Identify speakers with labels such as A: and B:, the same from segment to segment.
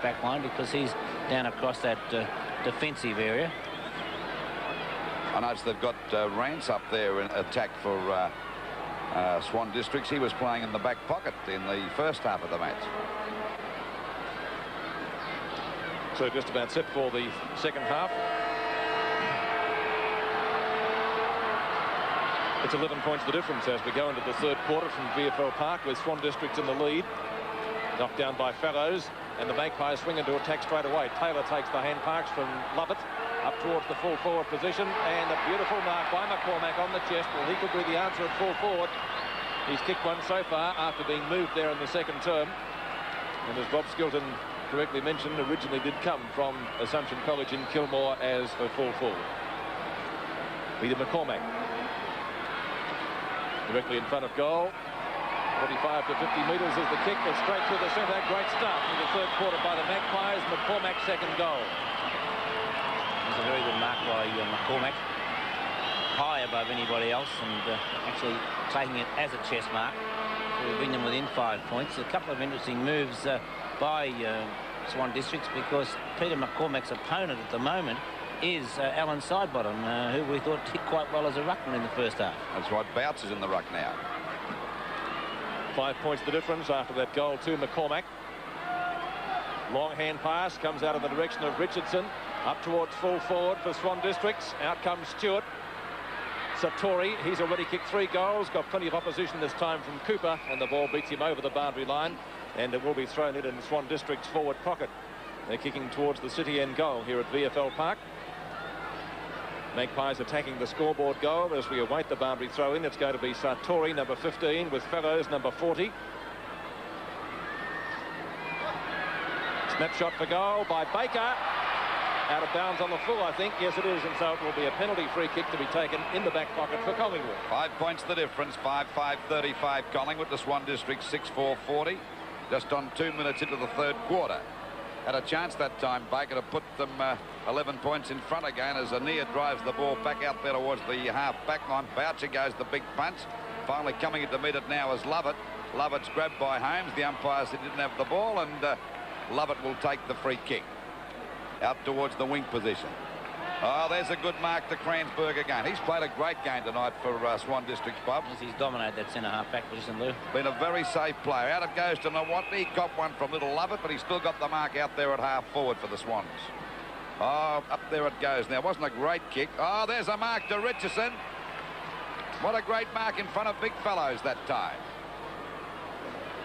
A: half-back line because he's down across that defensive area.
B: I notice they've got Rance up there in attack for Swan Districts. He was playing in the back pocket in the first half of the match.
C: So just about set for the second half. It's 11 points the difference as we go into the third quarter from VFL Park with Swan Districts in the lead. Knocked down by Farrows, and the Magpies swing into attack straight away. Taylor takes the hand marks from Lovett up towards the full forward position, and a beautiful mark by McCormack on the chest. Well, he could be the answer at full forward. He's kicked one so far after being moved there in the second term. And as Bob Skilton correctly mentioned, originally did come from Assumption College in Kilmore as a full forward. Peter McCormack directly in front of goal. 45 to 50 metres is the kick, but straight through the centre. Great start for the third quarter by the Magpies. McCormack's second goal.
A: It was a very good mark by McCormack. High above anybody else, and actually taking it as a chest mark to bring them within 5 points. A couple of interesting moves by Swan Districts, because Peter McCormack's opponent at the moment is Alan Sidebottom, who we thought did quite well as a ruckman in the first half.
B: That's right, Bouts is in the ruck now.
C: 5 points the difference after that goal to McCormack. Long hand pass comes out of the direction of Richardson, up towards full forward for Swan Districts. Out comes Stewart. Satori, he's already kicked 3 goals, got plenty of opposition this time from Cooper, and the ball beats him over the boundary line, and it will be thrown in Swan District's forward pocket. They're kicking towards the city end goal here at VFL Park. Magpies attacking the scoreboard goal as we await the boundary throw in. It's going to be Sartori, number 15, with Farrows, number 40. Snapshot for goal by Baker. Out of bounds on the full, I think. Yes, it is, and so it will be a penalty free kick to be taken in the back pocket for Collingwood.
B: 5 points the difference. 5-5-35 Collingwood to Swan District 6-4-40. Just on 2 minutes into the third quarter. Had a chance that time, Baker, to put them 11 points in front again as Anea drives the ball back out there towards the half-back line. Boucher goes the big punch. Finally coming in to meet it now is Lovett. Lovett's grabbed by Holmes. The umpire said he didn't have the ball, and Lovett will take the free kick. Out towards the wing position. Oh, there's a good mark to Kransberg again. He's played a great game tonight for Swan District's Bob.
A: He's dominated that centre half-back position, Lou.
B: Been a very safe player. Out it goes to Nawatney. He got one from Little Lovett, but he's still got the mark out there at half-forward for the Swans. Oh, up there it goes. Now, it wasn't a great kick. Oh, there's a mark to Richardson. What a great mark in front of big fellows that time.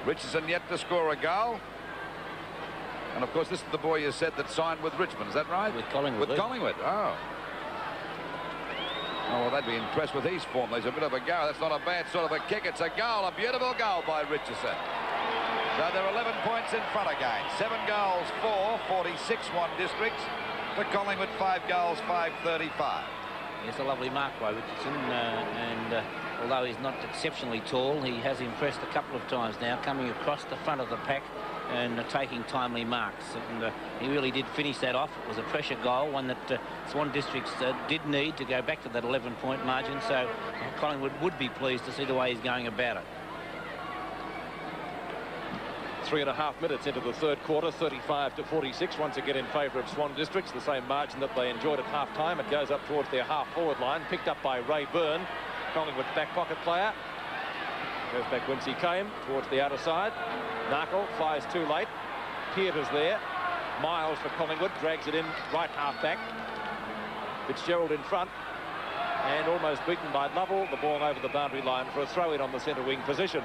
B: Richardson yet to score a goal. And, of course, this is the boy you said that signed with Richmond. Is that right?
A: With Collingwood.
B: With Collingwood. Oh. Oh, well, they'd be impressed with his form. There's a bit of a go. That's not a bad sort of a kick. It's a goal. A beautiful goal by Richardson. So they're 11 points in front again. 7 goals, 46 Swan Districts. For Collingwood, 5 goals, 5-35.
A: It's a lovely mark by Richardson. Although he's not exceptionally tall, he has impressed a couple of times now, coming across the front of the pack and taking timely marks. And he really did finish that off. It was a pressure goal, one that Swan Districts did need to go back to that 11-point margin. So Collingwood would be pleased to see the way he's going about it.
C: 3.5 minutes into the third quarter, 35 to 46, once again in favour of Swan Districts, the same margin that they enjoyed at half-time. It goes up towards their half-forward line, picked up by Ray Byrne, Collingwood's back pocket player. Goes back whence he came, towards the outer side. Narkle fires too late. Pearter's there. Miles for Collingwood, drags it in right half-back. Fitzgerald in front, and almost beaten by Lovell. The ball over the boundary line for a throw-in on the centre wing position.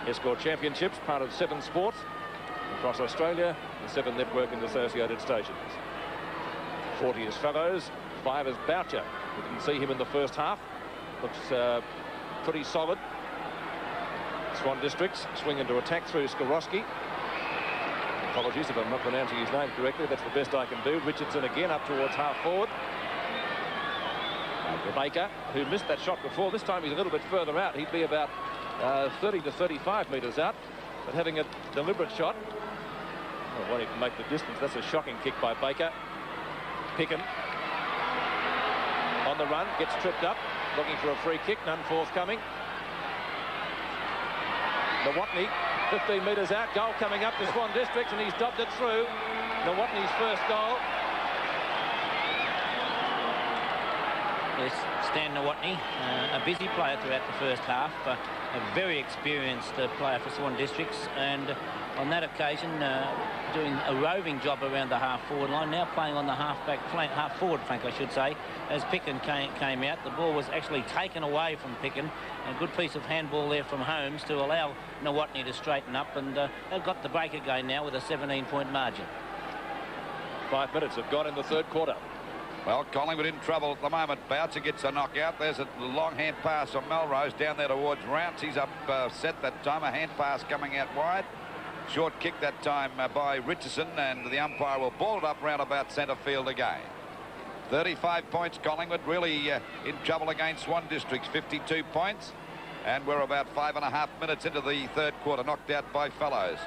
C: Escort Championships, part of 7 Sports across Australia, and 7 Network and associated stations. 40 is Farrows, 5 is Boucher. We didn't see him in the first half. Looks pretty solid. Swan Districts swing into attack through Skorowski. Apologies if I'm not pronouncing his name correctly. That's the best I can do. Richardson again up towards half forward. Baker, who missed that shot before. This time he's a little bit further out. He'd be about 30 to 35 metres out, but having a deliberate shot, wanting to make the distance. That's a shocking kick by Baker. Picken on the run, gets tripped up, looking for a free kick, none forthcoming. Nawatney 15 metres out, goal coming up to Swan Districts, and he's dobbed it through. Nawatney's first goal.
A: Yes, Stan Nawatney, a busy player throughout the first half, a very experienced player for Swan Districts, and on that occasion doing a roving job around the half-forward line, now playing on the half-forward flank, I should say, as Picken came out. The ball was actually taken away from Picken. A good piece of handball there from Holmes to allow Nawatney to straighten up, and they've got the break again now with a 17-point margin.
C: 5 minutes have gone in the third quarter.
B: Well, Collingwood in trouble at the moment. Boucher gets a knockout. There's a long hand pass from Melrose down there towards Rounce. He's upset that time. A hand pass coming out wide. Short kick that time by Richardson, and the umpire will ball it up round about centre field again. 35 points. Collingwood really in trouble against Swan Districts. 52 points. And we're about 5.5 minutes into the third quarter. Knocked out by Fellows.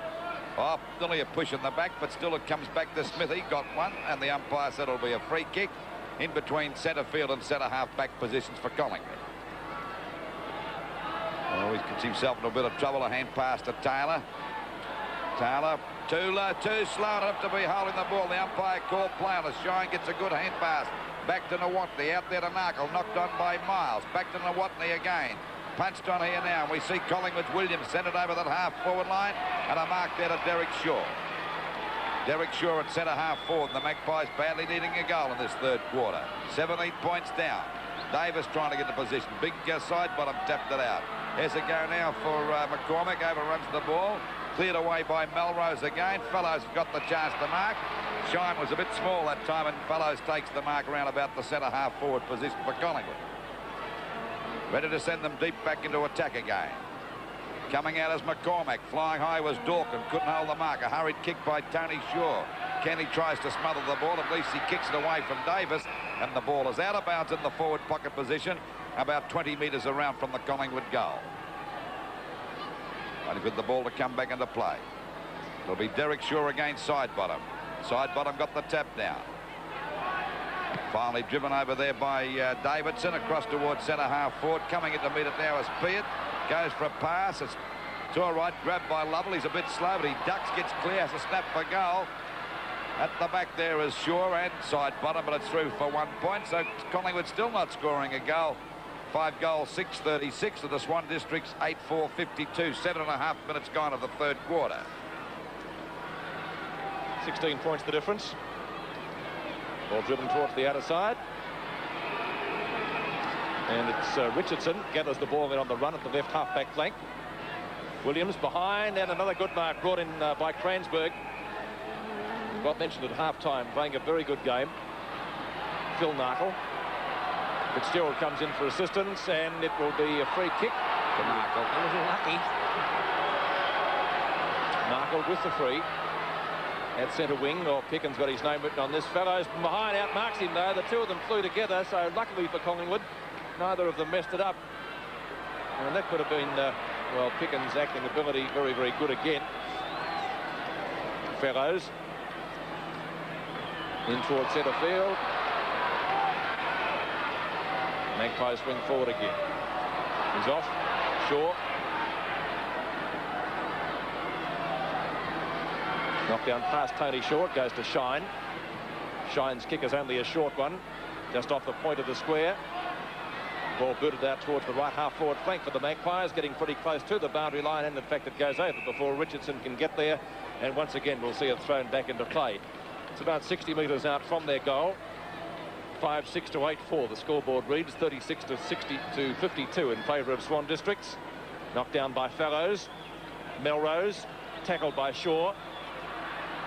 B: Oh, only a push in the back, but still it comes back to Smithy. Got one, and the umpire said it'll be a free kick in between centre field and centre half back positions for Collingwood. Oh, he gets himself in a bit of trouble. A hand pass to Taylor. Taylor too low, too slow enough to be holding the ball. The umpire called play on. Shine gets a good hand pass. Back to Nawatney. Out there to Narkle. Knocked on by Miles. Back to Nawatney again. Punched on here now. We see Collingwood's Williams send it over that half-forward line, and a mark there to Derek Shaw. Derek Shaw at centre half-forward. The Magpies badly needing a goal in this third quarter. 17 points down. Davis trying to get the position. Big side bottom tapped it out. Here's a go now for McCormick. Overruns the ball. Cleared away by Melrose again. Fellows got the chance to mark. Shine was a bit small that time, and Fellows takes the mark around about the centre half-forward position for Collingwood. Ready to send them deep back into attack again. Coming out as McCormack. Flying high was Dawkin. Couldn't hold the mark. A hurried kick by Tony Shaw. Kenny tries to smother the ball. At least he kicks it away from Davis. And the ball is out of bounds in the forward pocket position, about 20 metres around from the Collingwood goal. Waiting for the ball to come back into play. It'll be Derek Shaw against Sidebottom. Sidebottom got the tap down. Finally driven over there by Davidson across towards centre half forward. Coming in to meet it now is Peart. Goes for a pass. It's to a right. Grabbed by Lovell. He's a bit slow, but he ducks, gets clear, has a snap for goal. At the back there is Shaw and Sidebottom, but it's through for 1 point. So Collingwood still not scoring a goal. 5 goals, 6:36 to the Swan Districts, 8-4-52. 7.5 minutes gone of the third quarter.
C: 16 points the difference. Ball driven towards the outer side. And it's Richardson gathers the ball in on the run at the left half-back flank. Williams behind, and another good mark brought in by Cransberg. Got mentioned at half-time, playing a very good game. Phil Narkle. Fitzgerald comes in for assistance, and it will be a free kick to Narkle.
A: A little lucky.
C: Narkle with the free. At centre wing, or Pickens got his name written on this. Fellows from behind outmarks him though. The two of them flew together, so luckily for Collingwood, neither of them messed it up. And that could have been, well, Pickens' acting ability very, very good again. Fellows in towards centre field. Magpies swing forward again. He's off. Shaw. Knocked down past Tony Shaw. It goes to Shine. Shine's kick is only a short one. Just off the point of the square. Ball booted out towards the right half-forward flank for the Magpies. Getting pretty close to the boundary line. And in fact, it goes over before Richardson can get there. And once again, we'll see it thrown back into play. It's about 60 metres out from their goal. 5-6 to 8-4. The scoreboard reads 36 to 60 to 52 in favour of Swan Districts. Knocked down by Fellows. Melrose tackled by Shaw.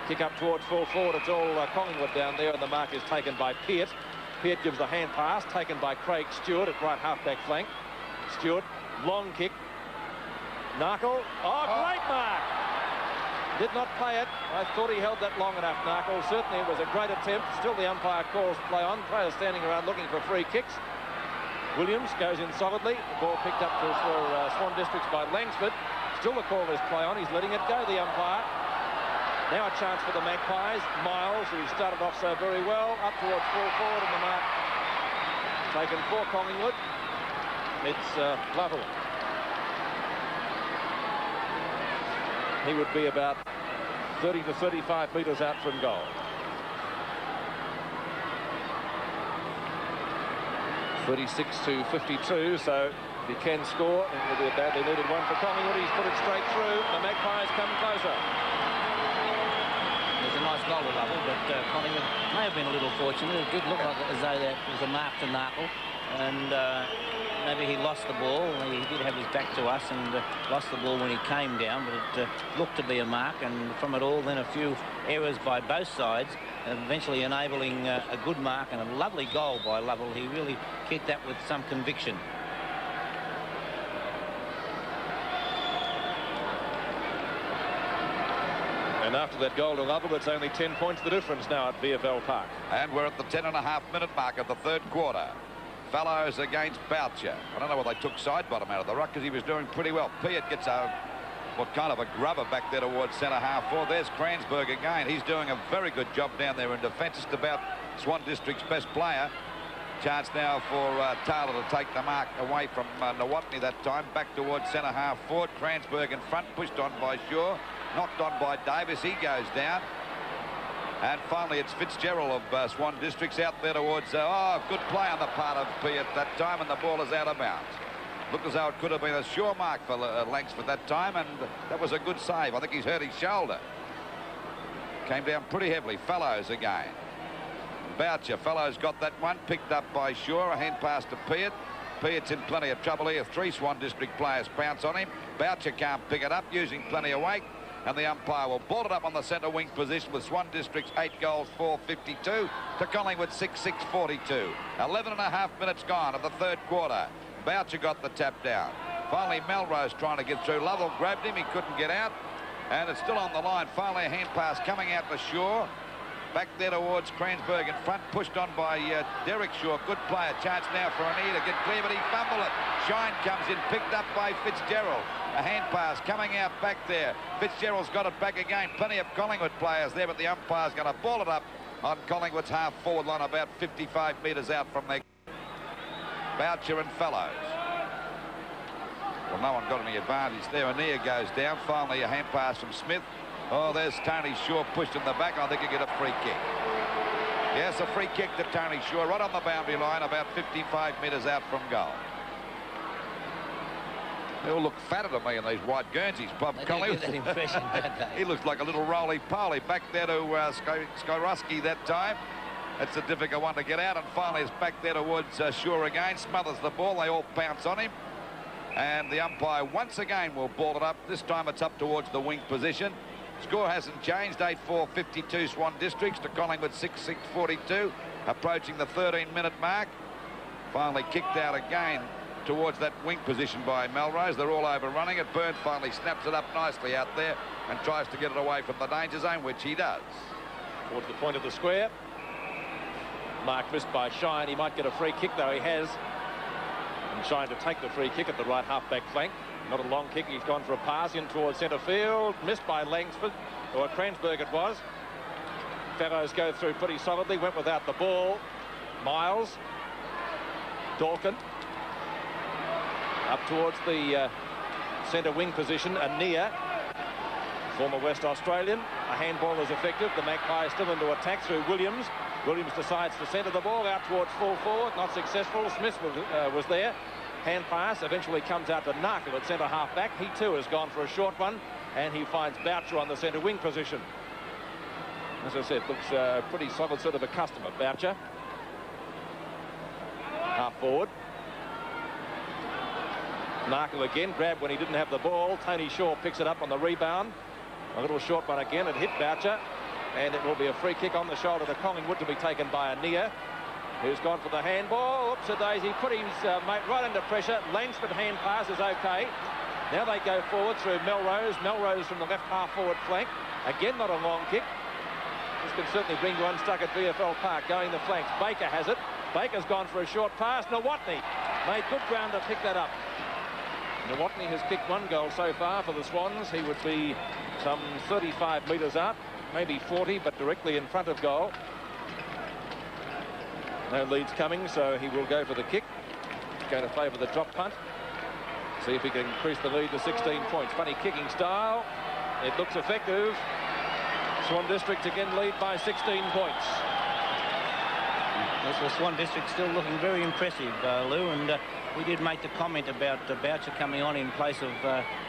C: Kick up towards full forward. It's all Collingwood down there, and the mark is taken by Peart. Peart gives the hand pass, taken by Craig Stewart at right half-back flank. Stewart, long kick. Narkle. Oh, great mark! Did not play it. I thought he held that long enough, Narkle. Certainly it was a great attempt. Still the umpire calls play on. Players standing around looking for free kicks. Williams goes in solidly. The ball picked up for Swan Districts by Langsford. Still the call is play on. He's letting it go, the umpire. Now a chance for the Magpies. Miles, who started off so very well, up towards full forward, and the mark taken for Collingwood. It's Lovell. he would be about 30 to 35 metres out from goal. 36 to 52, so if he can score, it will be a badly needed one for Collingwood. He's put it straight through. The Magpies come closer.
A: There's a nice goal to Lovell, but Collingwood may have been a little fortunate. It did look like as though that was a mark to Narkle, and maybe he lost the ball. He did have his back to us and lost the ball when he came down, but it looked to be a mark, and from it all then a few errors by both sides, eventually enabling a good mark and a lovely goal by Lovell. He really kicked that with some conviction.
C: And after that goal to Lovell, it's only 10 points the difference now at VFL Park.
B: And we're at the 10.5-minute mark of the third quarter. Fellows against Boucher. I don't know whether they took side bottom out of the ruck because he was doing pretty well. Piatt gets what kind of a grubber back there towards centre half forward. There's Kransberg again. He's doing a very good job down there in defence. Just about Swan District's best player. Chance now for Taylor to take the mark away from Nowotny that time. Back towards centre half forward. Kransberg in front, pushed on by Shaw. Knocked on by Davis. He goes down. And finally, it's Fitzgerald of Swan Districts out there towards... good play on the part of Piatt that time, and the ball is out of bounds. Looked as though it could have been a sure mark for Langsford that time, and that was a good save. I think he's hurt his shoulder. Came down pretty heavily. Fellows again. Boucher. Fellows got that one. Picked up by Shaw. A hand pass to Piatt. Piatt's in plenty of trouble here. 3 Swan District players pounce on him. Boucher can't pick it up, using plenty of weight. And the umpire will ball it up on the centre wing position with Swan District's 8 goals, 4-52 to Collingwood 6-6-42. 11.5 minutes gone of the third quarter. Boucher got the tap down. Finally, Melrose trying to get through. Lovell grabbed him. He couldn't get out. And it's still on the line. Finally, a hand pass coming out to Shaw. Back there towards Kransberg in front. Pushed on by Derek Shaw. Good player. Chance now for Anita to get clear, but he fumbled it. Shine comes in. Picked up by Fitzgerald. A hand pass coming out back there. Fitzgerald's got it back again. Plenty of Collingwood players there, but the umpire's going to ball it up on Collingwood's half-forward line about 55 metres out from there. Boucher and Fellows. Well, no one got any advantage there. Anea goes down. Finally, a hand pass from Smith. Oh, there's Tony Shaw pushed in the back. I think he'll get a free kick. Yes, a free kick to Tony Shaw right on the boundary line about 55 metres out from goal. They all look fatter to me in these white Guernseys, Bob Collingwood.
A: That impression that day.
B: He looks like a little roly-poly. Back there to Skoroski that time. That's a difficult one to get out, and finally it's back there towards Shaw again. Smothers the ball. They all pounce on him. And the umpire once again will ball it up. This time it's up towards the wing position. Score hasn't changed. 8-4-52 Swan Districts to Collingwood 6-6-42. Approaching the 13-minute mark. Finally kicked out again towards that wing position by Melrose. They're all overrunning it. Byrne finally snaps it up nicely out there and tries to get it away from the danger zone, which he does.
C: Towards the point of the square. Mark missed by Shine. He might get a free kick, though he has. And Shine to take the free kick at the right half-back flank. Not a long kick. He's gone for a pass in towards centre field. Missed by Langsford, or Kransberg it was. Fellows go through pretty solidly. Went without the ball. Miles. Dawkin. Up towards the centre wing position, Anea, former West Australian. A handball is effective. The Magpies still into attack through Williams. Williams decides to centre the ball out towards full forward. Not successful. Smith was there. Hand pass eventually comes out to Narkle at centre half back. He too has gone for a short one, and he finds Boucher on the centre wing position. As I said, looks a pretty solid sort of a customer, Boucher. Half forward. Narkle again, grabbed when he didn't have the ball. Tony Shaw picks it up on the rebound. A little short one again. It hit Boucher, and it will be a free kick on the shoulder to Collingwood to be taken by Anea, who's gone for the handball. Oops, a daisy. Put his mate right under pressure. Langsford hand pass is okay. Now they go forward through Melrose. Melrose from the left half forward flank. Again, not a long kick. This can certainly bring you unstuck at VFL Park. Going the flanks. Baker has it. Baker's gone for a short pass. Nowotny made good ground to pick that up. Nowotny has kicked 1 goal so far for the Swans. He would be some 35 metres out, maybe 40, but directly in front of goal. No leads coming, so he will go for the kick. He's going to favour the drop punt. See if he can increase the lead to 16 points. Funny kicking style. It looks effective. Swan District again lead by 16 points.
A: Yes, well, Swan District still looking very impressive, Lou, and we did make the comment about Boucher coming on in place of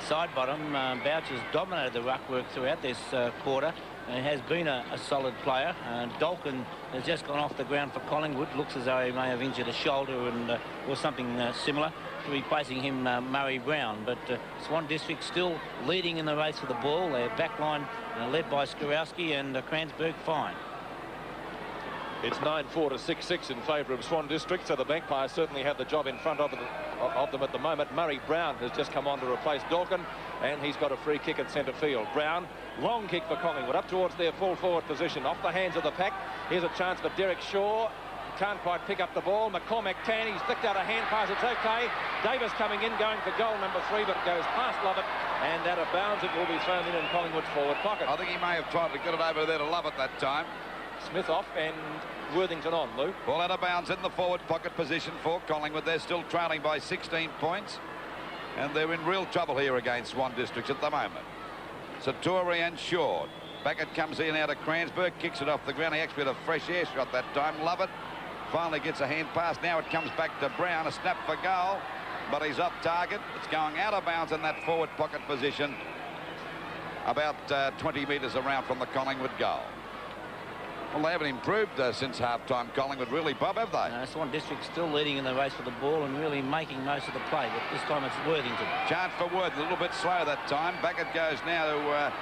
A: Sidebottom. Boucher's dominated the ruck work throughout this quarter and has been a solid player. Dolkin has just gone off the ground for Collingwood. Looks as though he may have injured a shoulder and or something similar, to replacing him Murray Brown. But Swan District still leading in the race for the ball. Their back line led by Skorowski and Kranzberg fine.
C: It's 9-4 to 6-6 in favour of Swan District, so the Magpies certainly have the job in front of them at the moment. Murray Brown has just come on to replace Dawkin, and he's got a free kick at centre field. Brown, long kick for Collingwood, up towards their full forward position, off the hands of the pack. Here's a chance for Derek Shaw. Can't quite pick up the ball. McCormack can. He's flicked out a hand pass. It's okay. Davis coming in, going for goal number 3, but goes past Lovett, and out of bounds. It will be thrown in Collingwood's forward pocket.
B: I think he may have tried to get it over there to Lovett that time.
C: Smith off and Worthington on, Lou.
B: Ball out of bounds in the forward pocket position for Collingwood. They're still trailing by 16 points. And they're in real trouble here against Swan Districts at the moment. Satori and Shaw. Backett comes in out of Kranzberg, kicks it off the ground. He actually had a fresh air shot that time. Lovett finally gets a hand pass. Now it comes back to Brown. A snap for goal, but he's off target. It's going out of bounds in that forward pocket position, about 20 metres around from the Collingwood goal. Well, they haven't improved since half-time, Collingwood, really, Bob, have they?
A: No, Swan District still leading in the race for the ball and really making most of the play, but this time it's Worthington.
B: Chance for Worth, a little bit slow that time. Back it goes now to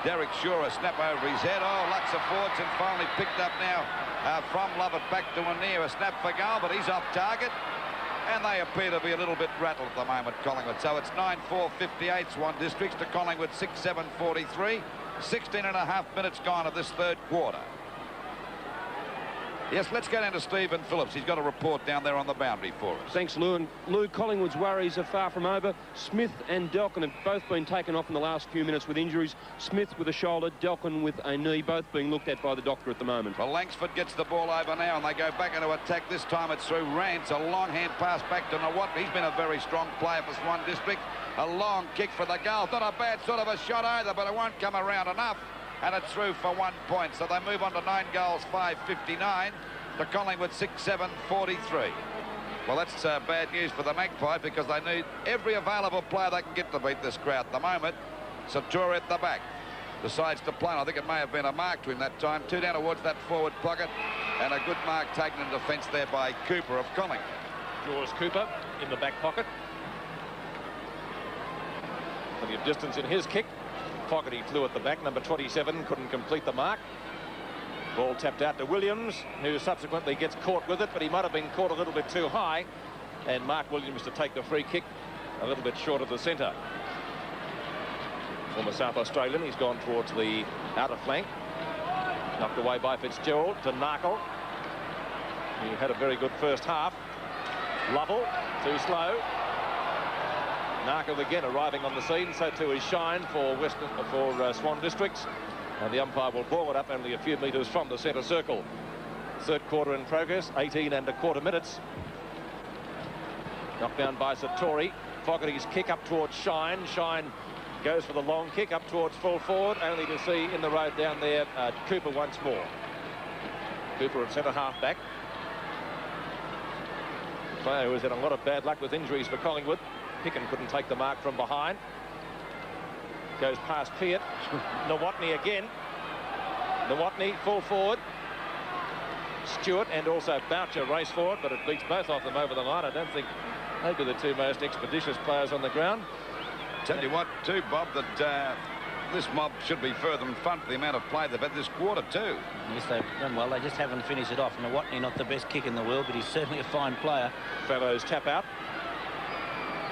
B: Derek Shaw, a snap over his head. Oh, lots of forwards, and finally picked up now from Lovett back to Anir. A snap for goal, but he's off target. And they appear to be a little bit rattled at the moment, Collingwood. So it's 9-4-58, Swan Districts to Collingwood 6-7-43. 16 and a half minutes gone of this third quarter. Yes, let's go down to Stephen Phillips. He's got a report down there on the boundary for us.
D: Thanks, Lou. And Lou, Collingwood's worries are far from over. Smith and Delkin have both been taken off in the last few minutes with injuries. Smith with a shoulder, Delkin with a knee, both being looked at by the doctor at the moment.
B: Well, Langsford gets the ball over now, and they go back into attack. This time it's through Rance. A long hand pass back to Nawat. He's been a very strong player for Swan District. A long kick for the goal. Not a bad sort of a shot either, but it won't come around enough. And it's through for 1 point. So they move on to 9 goals, 5-59. To Collingwood 6-7-43. Well, that's bad news for the Magpie, because they need every available player they can get to beat this crowd at the moment. Satori at the back decides to play. I think it may have been a mark to him that time. 2 down towards that forward pocket, and a good mark taken in defence there by Cooper of Collingwood.
C: Draws Cooper in the back pocket. Plenty of distance in his kick. Fogarty flew at the back. Number 27 couldn't complete the mark. Ball tapped out to Williams, who subsequently gets caught with it, but he might have been caught a little bit too high. And Mark Williams to take the free kick a little bit short of the centre. Former South Australian, he's gone towards the outer flank. Knocked away by Fitzgerald to Narkle. He had a very good first half. Lovell, too slow. Narkle again arriving on the scene, so too is Shine for Swan Districts. And the umpire will ball it up only a few metres from the centre circle. Third quarter in progress, 18 and a quarter minutes. Knocked down by Satori. Fogarty's kick up towards Shine. Shine goes for the long kick up towards full forward, only to see in the road down there Cooper once more. Cooper at centre half back. The player who has had a lot of bad luck with injuries for Collingwood. Picken couldn't take the mark from behind. Goes past Peart. Nawatney again. Nawatney full forward. Stewart and also Boucher race for it, but it beats both of them over the line. I don't think they'd be the two most expeditious players on the ground.
B: Tell you what, too, Bob, that this mob should be further in front for the amount of play they've had this quarter, too.
A: Yes, they've done well. They just haven't finished it off. Nawatney, not the best kick in the world, but he's certainly a fine player.
C: Fellows tap out.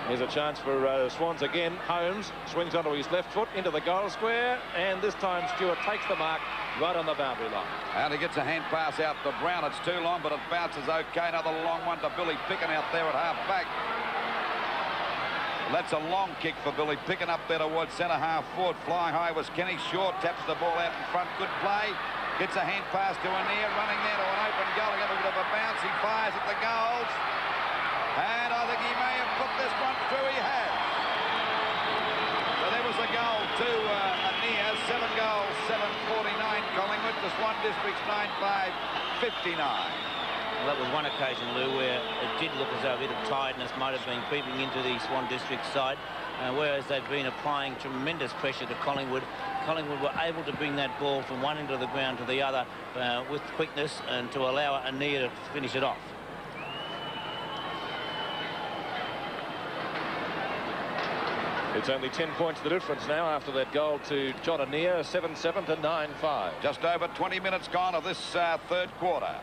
C: Here's a chance for Swans again. Holmes swings onto his left foot into the goal square, and this time Stewart takes the mark right on the boundary line.
B: And he gets a hand pass out to Brown. It's too long, but it bounces okay. Another long one to Billy Picken out there at half back. That's a long kick for Billy Picken up there towards centre half forward. Flying high was Kenny. Shaw taps the ball out in front. Good play. Gets a hand pass to Anir, running there to an open goal. He got a bit of a bounce. He fires at the goals. And I think he may have put this one through. He has. So there was a goal to to Swan District's 9-5, 59.
A: Well, that was one occasion, Lou, where it did look as though a bit of tiredness might have been creeping into the Swan District side, whereas they've been applying tremendous pressure to Collingwood. Collingwood were able to bring that ball from one end of the ground to the other with quickness and to allow Ania to finish it off.
C: It's only 10 points the difference now after that goal to John Ania, 7-7 to 9-5.
B: Just over 20 minutes gone of this third quarter.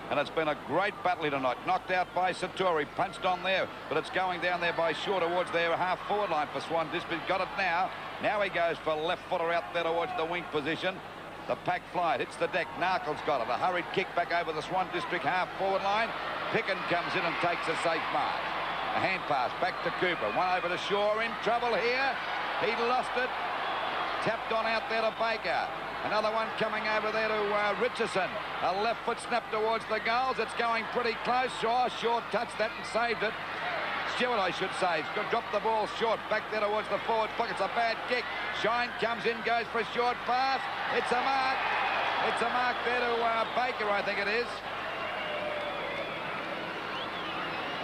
B: And it's been a great battle here tonight. Knocked out by Satori, punched on there, but it's going down there by Shaw towards their half-forward line for Swan District. Got it now. Now he goes for left footer out there towards the wing position. The pack fly, hits the deck. Narkle's got it. A hurried kick back over the Swan District half-forward line. Picken comes in and takes a safe mark. A hand pass back to Cooper. One over to Shaw. In trouble here. He lost it. Tapped on out there to Baker. Another one coming over there to Richardson. A left foot snap towards the goals. It's going pretty close. Shaw touched that and saved it. Stewart, I should say, dropped the ball short. Back there towards the forward pocket. It's a bad kick. Shine comes in, goes for a short pass. It's a mark. It's a mark there to Baker, I think it is.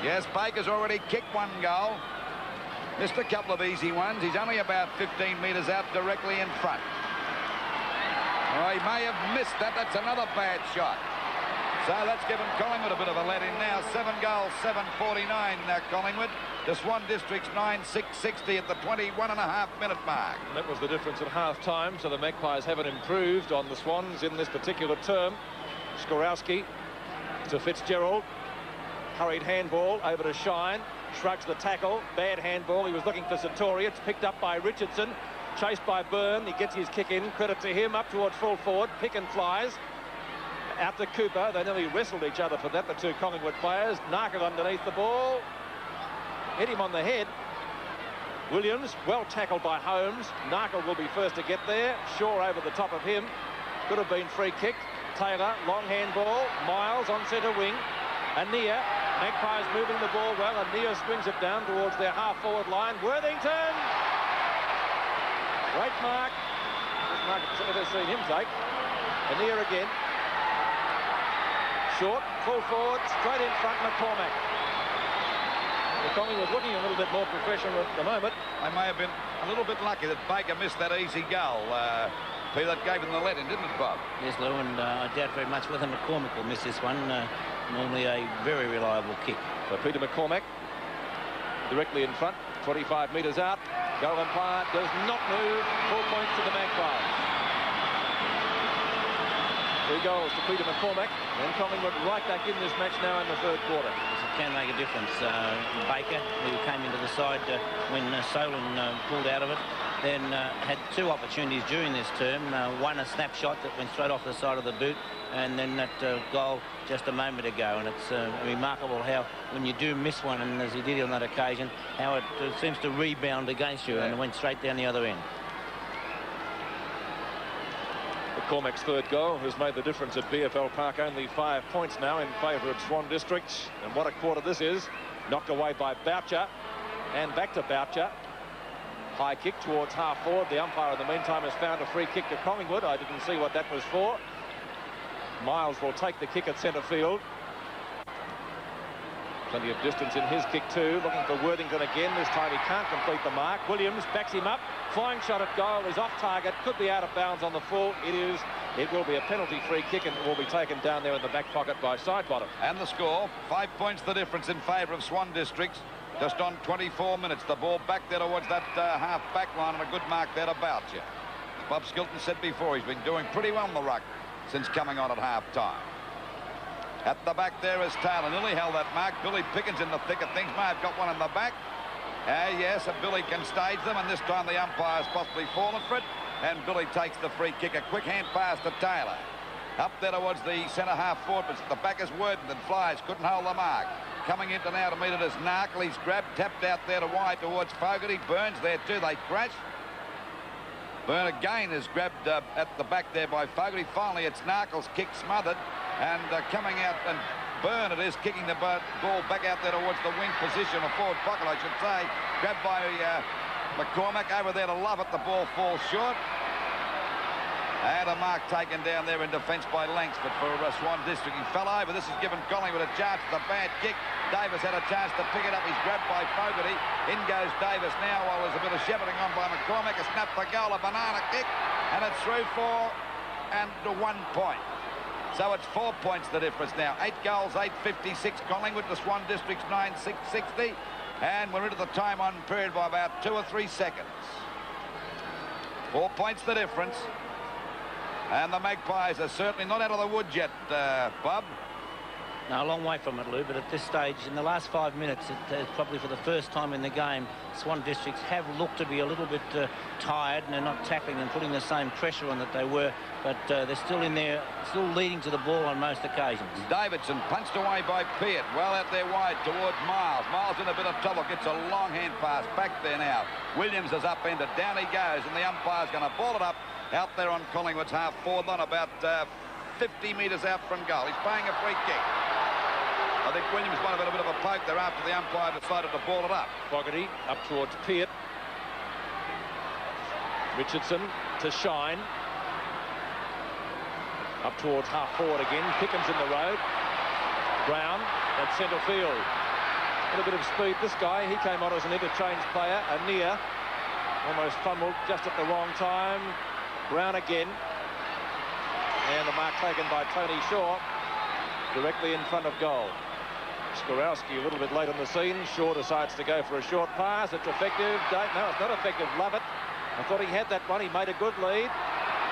B: Yes, Baker's already kicked one goal. Missed a couple of easy ones. He's only about 15 metres out directly in front. Oh, he may have missed that. That's another bad shot. So that's given Collingwood a bit of a let in now. 7 goals, 7:49 Collingwood. To Swan District's 9-6-60 at the 21.5-minute mark.
C: That was the difference at half-time, so the Magpies haven't improved on the Swans in this particular term. Skorowski to Fitzgerald. Hurried handball over to Shine. Shrugs the tackle. Bad handball. He was looking for Satori. It's picked up by Richardson. Chased by Byrne. He gets his kick in. Credit to him. Up towards full forward. Picken flies. Out to Cooper. They nearly wrestled each other for that, the two Collingwood players. Narkle underneath the ball. Hit him on the head. Williams, well tackled by Holmes. Narkle will be first to get there. Shaw over the top of him. Could have been free kicked. Taylor, long handball. Miles on centre wing. Ania. Magpies moving the ball well. Ania swings it down towards their half-forward line. Worthington! Great mark. This mark I've ever seen him take. Ania again. Short, full forward, straight in front, McCormack. The Collingwood looking a little bit more professional at the moment.
B: They may have been a little bit lucky that Baker missed that easy goal. Peter, that gave him the let-in, didn't it, Bob?
A: Yes, Lou, and I doubt very much whether McCormack will miss this one. Normally a very reliable kick.
C: So Peter McCormack directly in front, 25 metres out. Goal umpire does not move. 4 points to the Magpies. 3 goals to Peter McCormack. And Collingwood right back in this match now in the third quarter.
A: It can make a difference. Baker, who came into the side when Solon pulled out of it, then had 2 opportunities during this term. One, a snapshot that went straight off the side of the boot, and then that goal just a moment ago. And it's remarkable how when you do miss one, and as he did on that occasion, how it seems to rebound against you, and it went straight down the other end.
C: McCormack's third goal has made the difference at VFL Park. Only 5 points now in favour of Swan District. And what a quarter this is. Knocked away by Boucher. And back to Boucher. High kick towards half forward. The umpire in the meantime has found a free kick to Collingwood. I didn't see what that was for. Miles will take the kick at centre field. Plenty of distance in his kick too. Looking for Worthington again. This time he can't complete the mark. Williams backs him up. Flying shot at goal is off target. Could be out of bounds on the full. It is. It will be a penalty free kick and it will be taken down there in the back pocket by Sidebottom.
B: And the score, 5 points the difference in favour of Swan Districts. Just on 24 minutes. The ball back there towards that half back line, and a good mark there to Boucher. As Bob Skilton said before, he's been doing pretty well in the ruck since coming on at half-time. At the back there is Taylor. Nearly held that mark. Billy Pickens in the thick of things. May have got one in the back. Yes, and Billy can stage them, and this time the umpire's possibly fallen for it. And Billy takes the free kick. A quick hand pass to Taylor. Up there towards the centre half forward, but the back is Worthington. Flies, couldn't hold the mark. Coming into now to meet it is Narkle. He's grabbed, tapped out there to wide towards Fogarty. Burns there too. They crash. Byrne again is grabbed at the back there by Fogarty. Finally, it's Narkle's kick smothered. And coming out, and Byrne it is, kicking the ball back out there towards the wing position, or forward pocket, I should say. Grabbed by McCormack over there to Lovett. The ball falls short. And a mark taken down there in defence by Langsford for Swan District. He fell over. This has given Collingwood a chance. It's a bad kick. Davis had a chance to pick it up. He's grabbed by Fogarty. In goes Davis now while there's a bit of shepherding on by McCormack. A snap for goal, a banana kick, and it's through 4 and 1 point. So it's 4 points the difference now. 8 goals, 8.56 Collingwood to Swan District's 9.660. And we're into the time on period by about 2 or 3 seconds. 4 points the difference. And the Magpies are certainly not out of the woods yet, Bob.
A: No, a long way from it, Lou, but at this stage, in the last 5 minutes, probably for the first time in the game, Swan Districts have looked to be a little bit tired, and they're not tackling and putting the same pressure on that they were, but they're still in there, still leading to the ball on most occasions.
B: Davidson punched away by Peart, well out there wide towards Miles. Miles in a bit of trouble, gets a long hand pass back there now. Williams is upended, down he goes, and the umpire's going to ball it up out there on Collingwood's half-forward line, about 50 metres out from goal. He's playing a free kick. I think Williams might have had a bit of a poke there after the umpire decided to ball it up.
C: Fogarty up towards Peart. Richardson to Shine. Up towards half-forward again. Pickens in the road. Brown at centre field. A little bit of speed. This guy, he came on as an interchange player. Anir almost fumbled just at the wrong time. Brown again. And the mark taken by Tony Shaw directly in front of goal. Skorowski a little bit late on the scene. Shaw decides to go for a short pass. It's effective. No, it's not effective. Lovett. I thought he had that one. He made a good lead.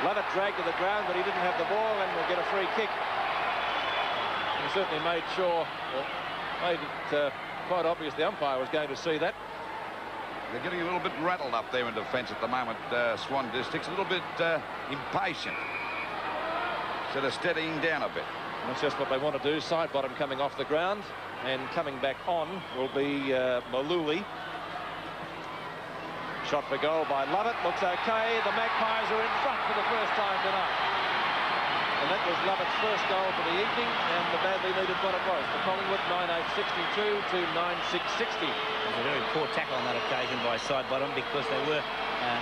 C: Lovett dragged to the ground, but he didn't have the ball and will get a free kick. He certainly made sure, made it quite obvious the umpire was going to see that.
B: They're getting a little bit rattled up there in defence at the moment, Swan Districts. A little bit impatient. So they're steadying down a bit.
C: That's just what they want to do. Side bottom coming off the ground, and coming back on will be Maluli. Shot for goal by Lovett. Looks okay. The Magpies are in front for the first time tonight. And that was Lovett's first goal for the evening, and the badly needed one it was. For Collingwood, 9.862 to 9.660.
A: It was a very poor tackle on that occasion by side bottom, because they were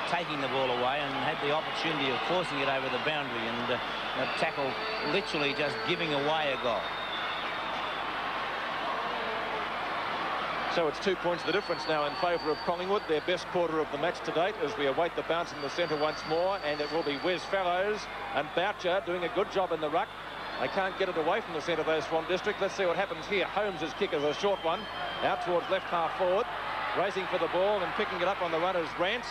A: taking the ball away and had the opportunity of forcing it over the boundary, and that tackle literally just giving away a goal.
C: So it's 2 points the difference now in favour of Collingwood, their best quarter of the match to date, as we await the bounce in the centre once more, and it will be Wes Fellows and Boucher doing a good job in the ruck. They can't get it away from the centre, though, Swan District. Let's see what happens here. Holmes' kick is a short one, out towards left half forward, racing for the ball and picking it up on the run as Rance.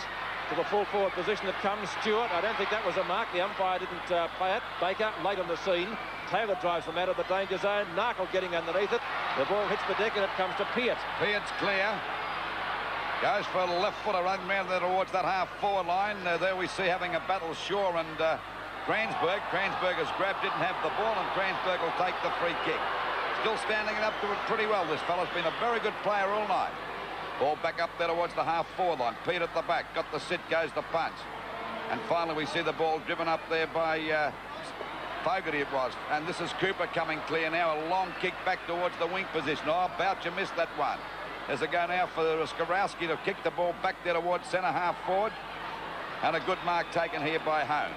C: To the full forward position it comes. Stewart, I don't think that was a mark. The umpire didn't play it. Baker, late on the scene. Taylor drives them out of the danger zone. Narkle getting underneath it. The ball hits the deck and it comes to Peart.
B: Peart's clear. Goes for a left footer, running round there towards that half-forward line. There we see having a battle Shaw and Kransberg. Kransberg has grabbed, didn't have the ball, and Kransberg will take the free kick. Still standing it up to it pretty well. This fella's been a very good player all night. Ball back up there towards the half-forward line. Peart at the back. Got the sit, goes the punch. And finally we see the ball driven up there by Fogarty it was. And this is Cooper coming clear now. A long kick back towards the wing position. Oh, Boucher missed that one. There's a go now for Skorowski to kick the ball back there towards centre half-forward. And a good mark taken here by Holmes.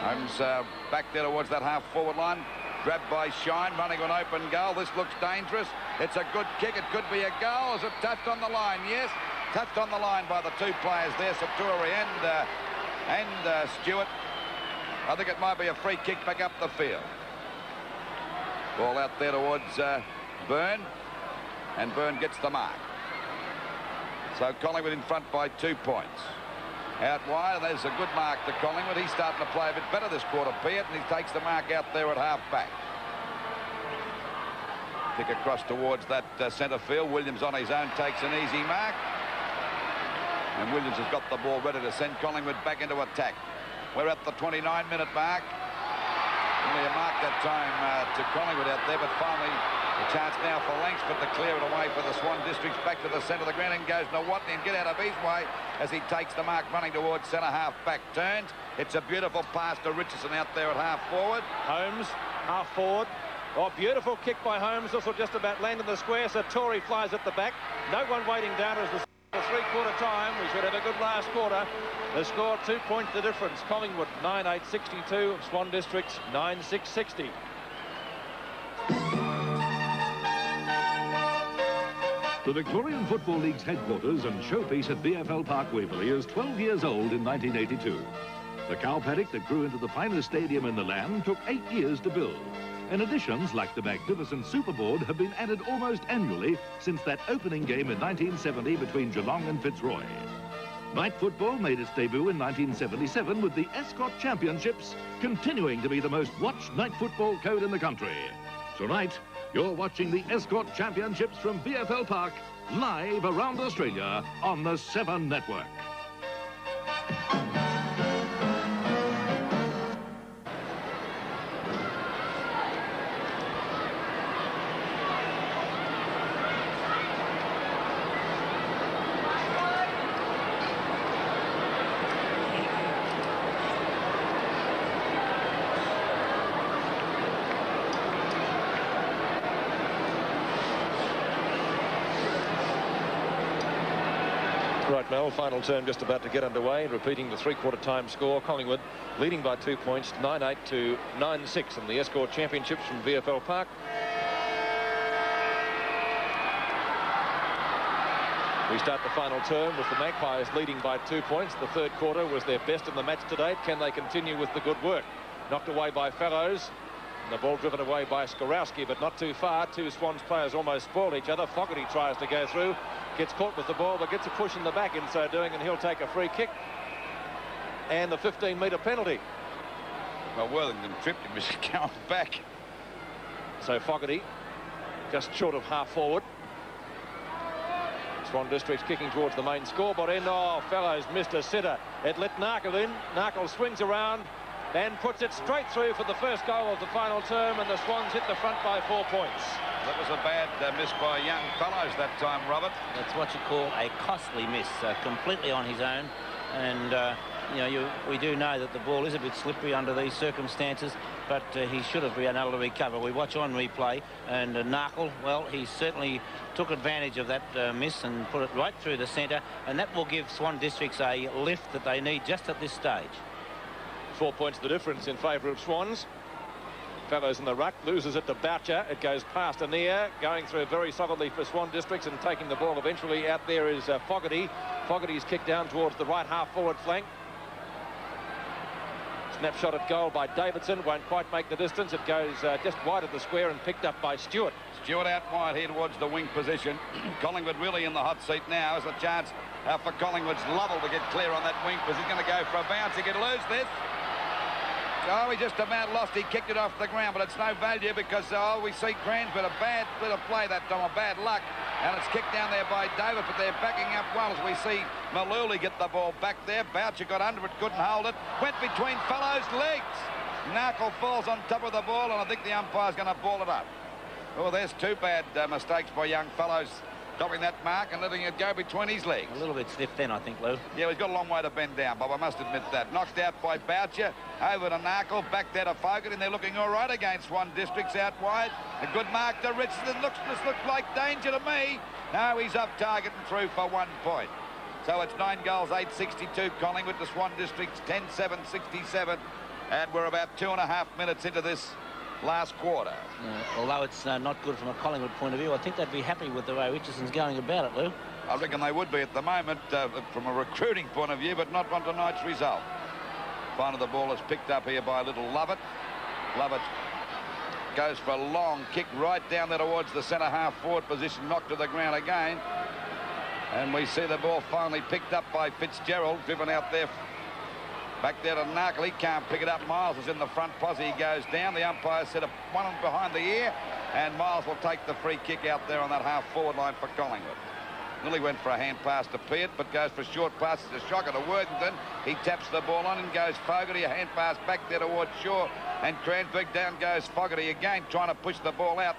B: Holmes back there towards that half-forward line. Grabbed by Shine, running an open goal. This looks dangerous. It's a good kick. It could be a goal. Is it touched on the line? Yes, touched on the line by the two players there, Saturi and Stewart. I think it might be a free kick back up the field. Ball out there towards Byrne, and Byrne gets the mark. So Collingwood in front by 2 points. Out wide, and there's a good mark to Collingwood. He's starting to play a bit better this quarter, Peart, and he takes the mark out there at half-back. Kick across towards that centre field. Williams on his own takes an easy mark. And Williams has got the ball ready to send Collingwood back into attack. We're at the 29-minute mark. Only a mark that time to Collingwood out there, but finally a chance now for Langsford to clear it away for the Swan Districts. Back to the centre of the ground, and goes Nawatney and get out of his way as he takes the mark, running towards centre half-back. Turns. It's a beautiful pass to Richardson out there at half-forward.
C: Holmes, half-forward. Oh, beautiful kick by Holmes. This will just about land in the square. So Tory flies at the back. No one waiting down as the three-quarter time. We should have a good last quarter. The score 2 points the difference. Collingwood 9-8-62, Swan Districts 9-6-60.
E: The Victorian Football League's headquarters and showpiece at VFL Park, Waverley, is 12 years old in 1982. The cow paddock that grew into the finest stadium in the land took 8 years to build. And additions like the magnificent Superboard have been added almost annually since that opening game in 1970 between Geelong and Fitzroy. Night football made its debut in 1977 with the Escort Championships continuing to be the most watched night football code in the country. Tonight, you're watching the Escort Championships from VFL Park, live around Australia on the 7 Network.
C: Right, Mel, final term just about to get underway. Repeating the three-quarter time score, Collingwood leading by 2 points, 9-8 to 9-6 in the Escort Championships from VFL Park. We start the final term with the Magpies leading by 2 points. The third quarter was their best in the match to date. Can they continue with the good work? Knocked away by Fellows. And the ball driven away by Skorowski, but not too far. Two Swans players almost spoiled each other. Fogarty tries to go through, gets caught with the ball, but gets a push in the back in so doing, and he'll take a free kick. And the 15-metre penalty.
B: Well, Worthington tripped him as he came back.
C: So Fogarty just short of half forward. Swan Districts kicking towards the main scoreboard end. Oh, Fellows missed a sitter. It let Narkle in. Narkle swings around and puts it straight through for the first goal of the final term, and the Swans hit the front by 4 points.
B: That was a bad miss by young Fellows that time, Robert.
A: That's what you call a costly miss, completely on his own. And, you know, we do know that the ball is a bit slippery under these circumstances, but he should have been able to recover. We watch on replay, and Narkle, well, he certainly took advantage of that miss and put it right through the centre, and that will give Swan Districts a lift that they need just at this stage.
C: 4 points the difference in favour of Swans. Fellows in the ruck, loses it to Boucher. It goes past Anea, going through very solidly for Swan Districts and taking the ball eventually. Out there is Fogarty. Fogarty's kicked down towards the right half forward flank. Snapshot at goal by Davidson, won't quite make the distance. It goes just wide of the square and picked up by Stewart.
B: Stewart out wide here towards the wing position. Collingwood really in the hot seat now. Is a chance for Collingwood's Lovell to get clear on that wing, because he's going to go for a bounce. He can lose this. Oh, he just about lost. He kicked it off the ground, but it's no value because, we see Cransford, a bad bit of play that time, a bad luck. And it's kicked down there by David, but they're backing up well as we see Maluli get the ball back there. Boucher got under it, couldn't hold it. Went between Fellows' legs. Narkle falls on top of the ball, and I think the umpire's going to ball it up. Oh, there's two bad mistakes by young Fellows, stopping that mark and letting it go between his legs.
A: A little bit stiff then, I think, Lou.
B: Yeah, he's got a long way to bend down, Bob, I must admit that. Knocked out by Boucher, over to Narkle, back there to Fogarty, and they're looking all right against Swan Districts out wide. A good mark to Richardson. This looks like danger to me. No, he's up target and through for 1 point. So it's 9 goals, 8-62 Collingwood to Swan Districts, 10-7-67. And we're about 2.5 minutes into this last quarter.
A: Although it's not good from a Collingwood point of view, I think they'd be happy with the way Richardson's going about it, Lou.
B: I reckon they would be at the moment from a recruiting point of view, but not on tonight's result. Finally, the ball is picked up here by little Lovett. Lovett goes for a long kick right down there towards the centre half forward position, knocked to the ground again. And we see the ball finally picked up by Fitzgerald, driven out there. Back there to Narkle, he can't pick it up. Miles is in the front posse, he goes down. The umpire set one behind the ear, and Miles will take the free kick out there on that half-forward line for Collingwood. Nearly went for a hand pass to Peart, but goes for short passes to Shocker to Worthington. He taps the ball on and goes Fogarty, a hand pass back there towards Shaw, and Cransberg. Down goes Fogarty again, trying to push the ball out.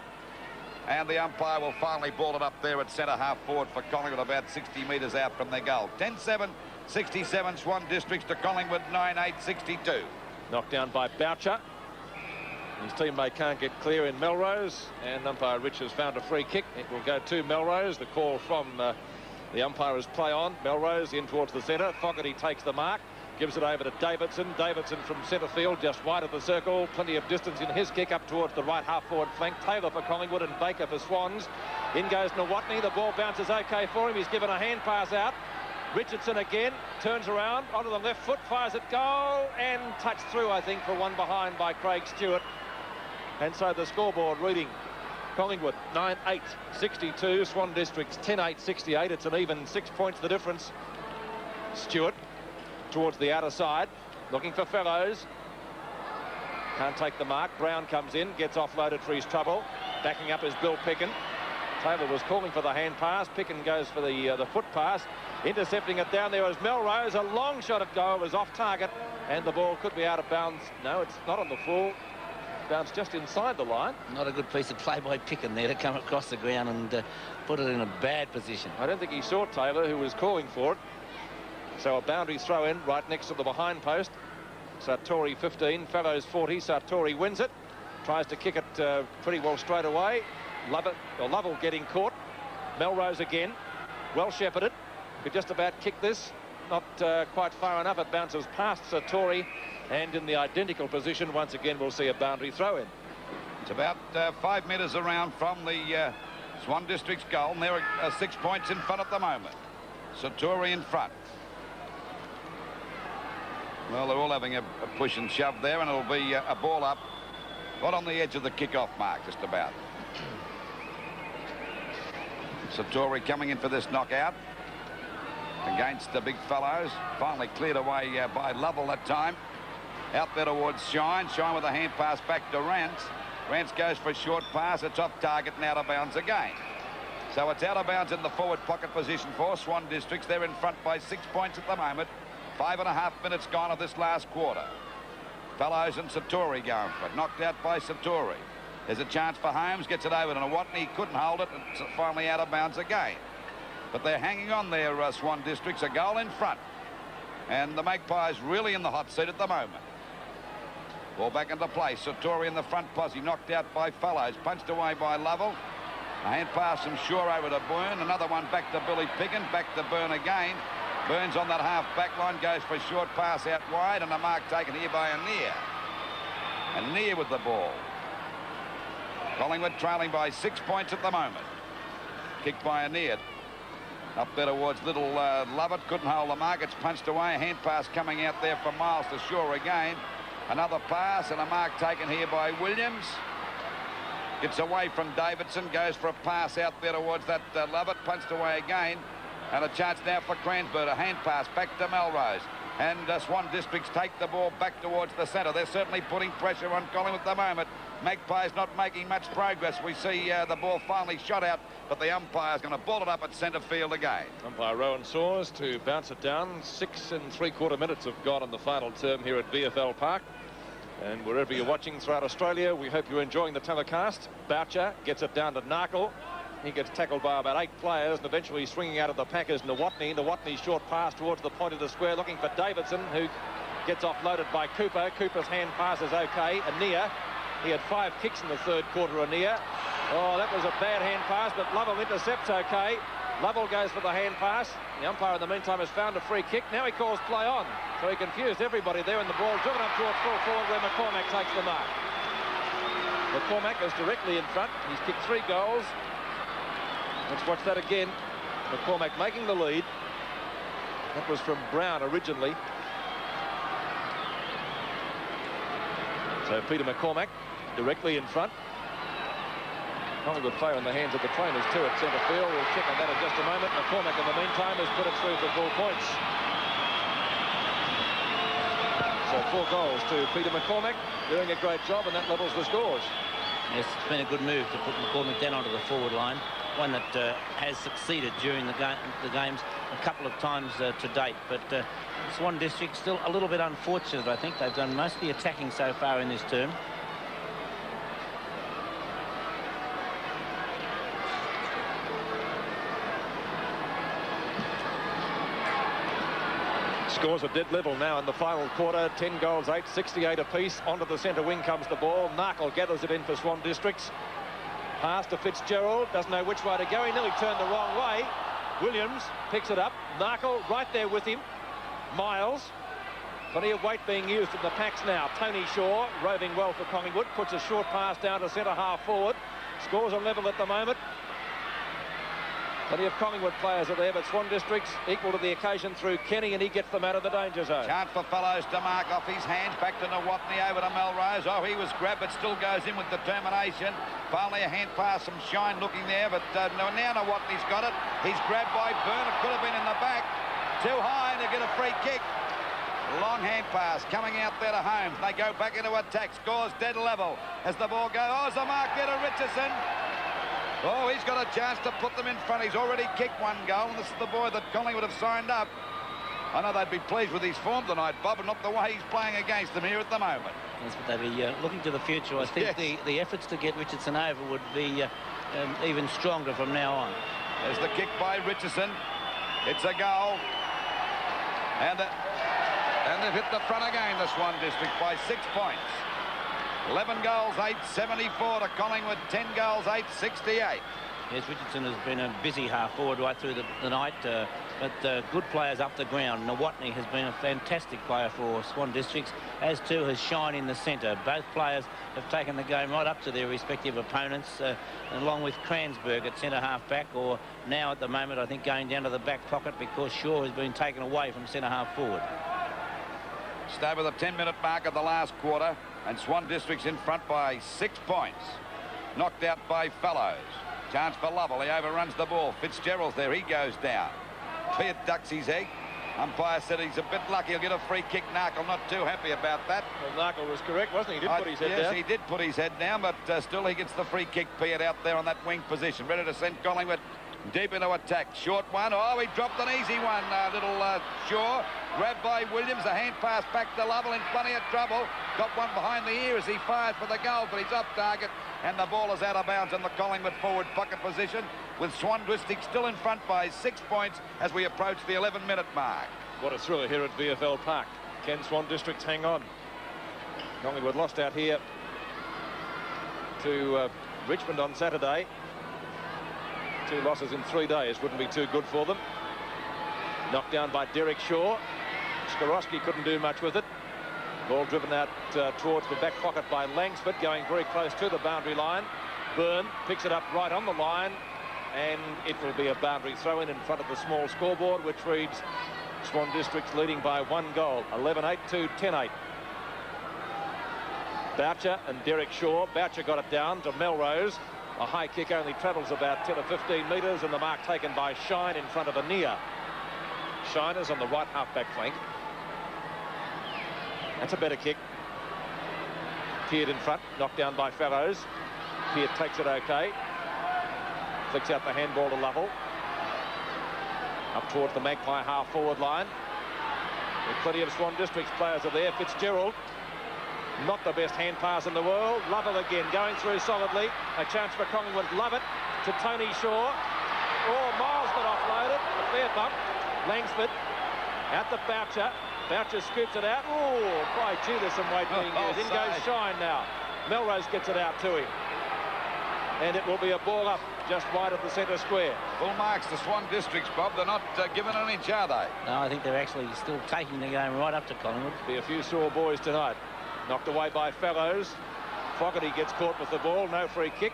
B: And the umpire will finally ball it up there at centre half forward for Collingwood, about 60 metres out from their goal. 10-7-67 Swan Districts to Collingwood, 9-8-62.
C: Knocked down by Boucher. His teammate can't get clear in Melrose, and umpire Rich has found a free kick. It will go to Melrose. The call from The umpires play on. Melrose in towards the centre. Fogarty takes the mark. Gives it over to Davidson. Davidson from centre field, just wide of the circle. Plenty of distance in his kick up towards the right half-forward flank. Taylor for Collingwood and Baker for Swans. In goes Nawatney. The ball bounces okay for him. He's given a hand pass out. Richardson again. Turns around onto the left foot. Fires at goal. And touched through, I think, for one behind by Craig Stewart. And so the scoreboard reading: Collingwood 9-8, 62. Swan Districts 10-8, 68. It's an even 6 points the difference. Stewart towards the outer side, looking for Fellows. Can't take the mark. Brown comes in, gets offloaded for his trouble. Backing up is Bill Picken. Taylor was calling for the hand pass. Picken goes for the foot pass. Intercepting it down there is Melrose. A long shot at goal was off target, and the ball could be out of bounds. No, it's not on the full. Bounce just inside the line.
A: Not a good piece of play by Picken there to come across the ground and put it in a bad position.
C: I don't think he saw Taylor, who was calling for it. So a boundary throw in right next to the behind post. Sartori 15, Fellows 40. Sartori wins it. Tries to kick it pretty well straight away. Lovell getting caught. Melrose again. Well shepherded. Could just about kick this. Not quite far enough. It bounces past Sartori. And in the identical position, once again, we'll see a boundary throw in.
B: It's about 5 metres around from the Swan District's goal. And they're 6 points in front at the moment. Sartori in front. Well, they're all having a push and shove there, and it'll be a ball up right on the edge of the kick-off mark, just about. Sartori coming in for this knockout against the big fellows. Finally cleared away by Lovell that time. Out there towards Shine. Shine with a hand pass back to Rance. Rance goes for a short pass. It's off target and out of bounds again. So it's out of bounds in the forward pocket position for Swan Districts. They're in front by 6 points at the moment. 5.5 minutes gone of this last quarter. Fellows and Sartori going for it. Knocked out by Sartori. There's a chance for Holmes. Gets it over to Nawatney. Couldn't hold it. It's finally out of bounds again. But they're hanging on there, Swan Districts. A goal in front. And the Magpies really in the hot seat at the moment. Ball back into play. Sartori in the front posse. Knocked out by Fellows. Punched away by Lovell. A hand pass from Shaw over to Byrne. Another one back to Billy Picken. Back to Byrne again. Burns on that half-back line, goes for a short pass out wide, and a mark taken here by Anir. Anir with the ball. Collingwood trailing by 6 points at the moment. Kicked by Anir. Up there towards little Lovett, couldn't hold the mark. It's punched away. A hand pass coming out there from Miles to Shaw again. Another pass and a mark taken here by Williams. Gets away from Davidson, goes for a pass out there towards that Lovett, punched away again. And a chance now for Cransford. A hand pass back to Melrose. And Swan Districts take the ball back towards the centre. They're certainly putting pressure on Collingwood at the moment. Magpies not making much progress. We see the ball finally shot out, but the umpire's going to ball it up at centre field again.
C: Umpire Rowan Saws to bounce it down. 6 3/4 minutes have gone on the final term here at VFL Park. And wherever you're watching throughout Australia, we hope you're enjoying the telecast. Boucher gets it down to Narkle. He gets tackled by about 8 players, and eventually swinging out of the pack is Nawatney. Nawatney's short pass towards the point of the square, looking for Davidson, who gets offloaded by Cooper. Cooper's hand pass is okay. Anir, he had 5 kicks in the third quarter, Anir. Oh, that was a bad hand pass, but Lovell intercepts okay. Lovell goes for the hand pass. The umpire in the meantime has found a free kick. Now he calls play on. So he confused everybody there, and the ball driven up towards full forward where McCormack takes the mark. McCormack is directly in front. He's kicked 3 goals. Let's watch that again. McCormack making the lead. That was from Brown originally. So Peter McCormack directly in front. Collingwood player in the hands of the trainers too at centre field. We'll check on that in just a moment. McCormack in the meantime has put it through for full points. So 4 goals to Peter McCormack, doing a great job, and that levels the scores.
A: Yes, it's been a good move to put McCormack down onto the forward line. One that has succeeded during the games a couple of times to date. But Swan District still a little bit unfortunate, I think. They've done mostly attacking so far in this term.
C: Scores are dead level now in the final quarter. 10 goals, 8, 68 apiece. Onto the centre wing comes the ball. Narkle gathers it in for Swan Districts. Pass to Fitzgerald, doesn't know which way to go. He nearly turned the wrong way. Williams picks it up. Narkle right there with him. Miles. Plenty of weight being used in the packs now. Tony Shaw roving well for Collingwood. Puts a short pass down to centre half forward. Scores a level at the moment. Plenty of Collingwood players are there, but Swan Districts equal to the occasion through Kenny, and he gets them out of the danger zone.
B: Chance for Fellows to mark off his hands. Back to Nawatney, over to Melrose. Oh, he was grabbed, but still goes in with determination. Finally a hand pass from Shine looking there, but now Nawatney's got it. He's grabbed by Byrne. It could have been in the back. Too high, and they get a free kick. Long hand pass coming out there to Holmes. They go back into attack. Scores dead level as the ball goes. Oh, there's a mark there to Richardson. Oh, he's got a chance to put them in front. He's already kicked one goal, and this is the boy that Collingwood have signed up. I know they'd be pleased with his form tonight, Bob, and not the way he's playing against them here at the moment.
A: That's what they'd be looking to the future. I think the efforts to get Richardson over would be even stronger from now on.
B: There's the kick by Richardson. It's a goal. And they've hit the front again, the Swan District, by 6 points. 11 goals, 8-74 to Collingwood, 10 goals, 8-68.
A: Yes, Richardson has been a busy half forward right through the night, but good players up the ground. Nawatney has been a fantastic player for Swan Districts, as too has Shine in the centre. Both players have taken the game right up to their respective opponents, along with Cransberg at centre half back, or now at the moment I think going down to the back pocket because Shaw has been taken away from centre half forward.
B: Just over the 10-minute mark of the last quarter, and Swan Districts in front by 6 points. Knocked out by Fellows. Chance for Lovell. He overruns the ball. Fitzgerald's there. He goes down. Peart ducks his egg. Umpire said he's a bit lucky. He'll get a free kick. Narkle not too happy about that.
C: Well, Narkle was correct, wasn't he? He did put his head down.
B: Yes, he did put his head down, but still he gets the free kick. Peart out there on that wing position. Ready to send Collingwood deep into attack. Short one. Oh, he dropped an easy one. Little Shaw. Grabbed by Williams. A hand pass back to Lovell in plenty of trouble. Got one behind the ear as he fires for the goal, but he's off target. And the ball is out of bounds in the Collingwood forward pocket position, with Swan District still in front by 6 points as we approach the 11-minute mark.
C: What a thriller here at VFL Park. Can Swan Districts hang on? Collingwood lost out here to Richmond on Saturday. 2 losses in 3 days wouldn't be too good for them. Knocked down by Derek Shaw. Skorowski couldn't do much with it. Ball driven out towards the back pocket by Langsford, going very close to the boundary line. Byrne picks it up right on the line, and it will be a boundary throw-in in front of the small scoreboard, which reads Swan Districts leading by 1 goal, 11-8 to 10-8. Boucher and Derek Shaw. Boucher got it down to Melrose. A high kick only travels about 10 or 15 metres, and the mark taken by Shine in front of Anea. Shine is on the right half-back flank. That's a better kick. Peart in front, knocked down by Fellows. Peart takes it okay. Flicks out the handball to Lovell. Up towards the Magpie half-forward line. With plenty of Swan Districts players are there. Fitzgerald, not the best hand pass in the world. Lovell again, going through solidly. A chance for Collingwood. Love it to Tony Shaw. Oh, Miles got offloaded. A fair bump. Langsford out to Boucher. Boucher scoops it out. Oh, by gee, there's some weight being used. In goes Shine now. Melrose gets it out to him. And it will be a ball up just wide of the centre square.
B: Full marks to Swan Districts, Bob. They're not giving an inch, are they?
A: No, I think they're actually still taking the game right up to Collingwood.
C: Be a few sore boys tonight. Knocked away by Fellows. Fogarty gets caught with the ball. No free kick.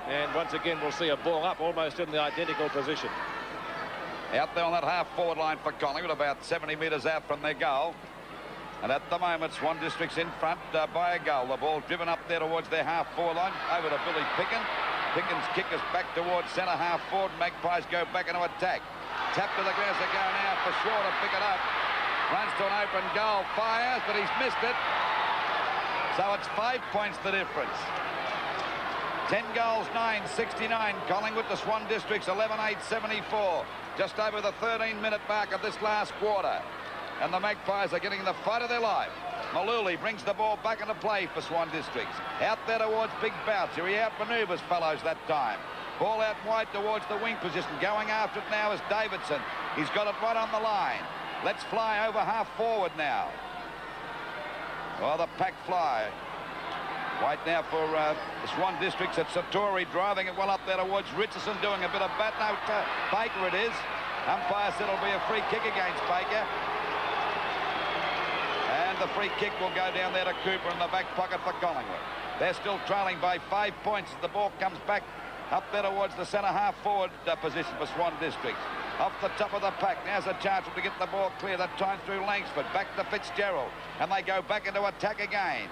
C: And once again, we'll see a ball up almost in the identical position.
B: Out there on that half-forward line for Collingwood, about 70 metres out from their goal. And at the moment, Swan Districts in front by a goal. The ball driven up there towards their half-forward line. Over to Billy Pickens. Pickens' kick us back towards centre half-forward. Magpies go back into attack. Tap to the ground to go now for Shaw to pick it up. Runs to an open goal. Fires, but he's missed it. So it's 5 points the difference. 10 goals, 9-69. Collingwood to Swan Districts, 11-8-74. Just over the 13-minute mark of this last quarter. And the Magpies are getting the fight of their life. Maluli brings the ball back into play for Swan Districts. Out there towards Big Boucher. He outmaneuvers Fellows that time. Ball out wide towards the wing position. Going after it now is Davidson. He's got it right on the line. Let's fly over half forward now. Well, the pack fly. White now for the Swan Districts. It's Satori driving it well up there towards Richardson, doing a bit of bat. No, Baker it is. Umpire said it'll be a free kick against Baker. And the free kick will go down there to Cooper in the back pocket for Collingwood. They're still trailing by 5 points as the ball comes back up there towards the centre half forward position for Swan Districts. Off the top of the pack. Now's a chance to get the ball clear. That time through Langsford. Back to Fitzgerald. And they go back into attack again.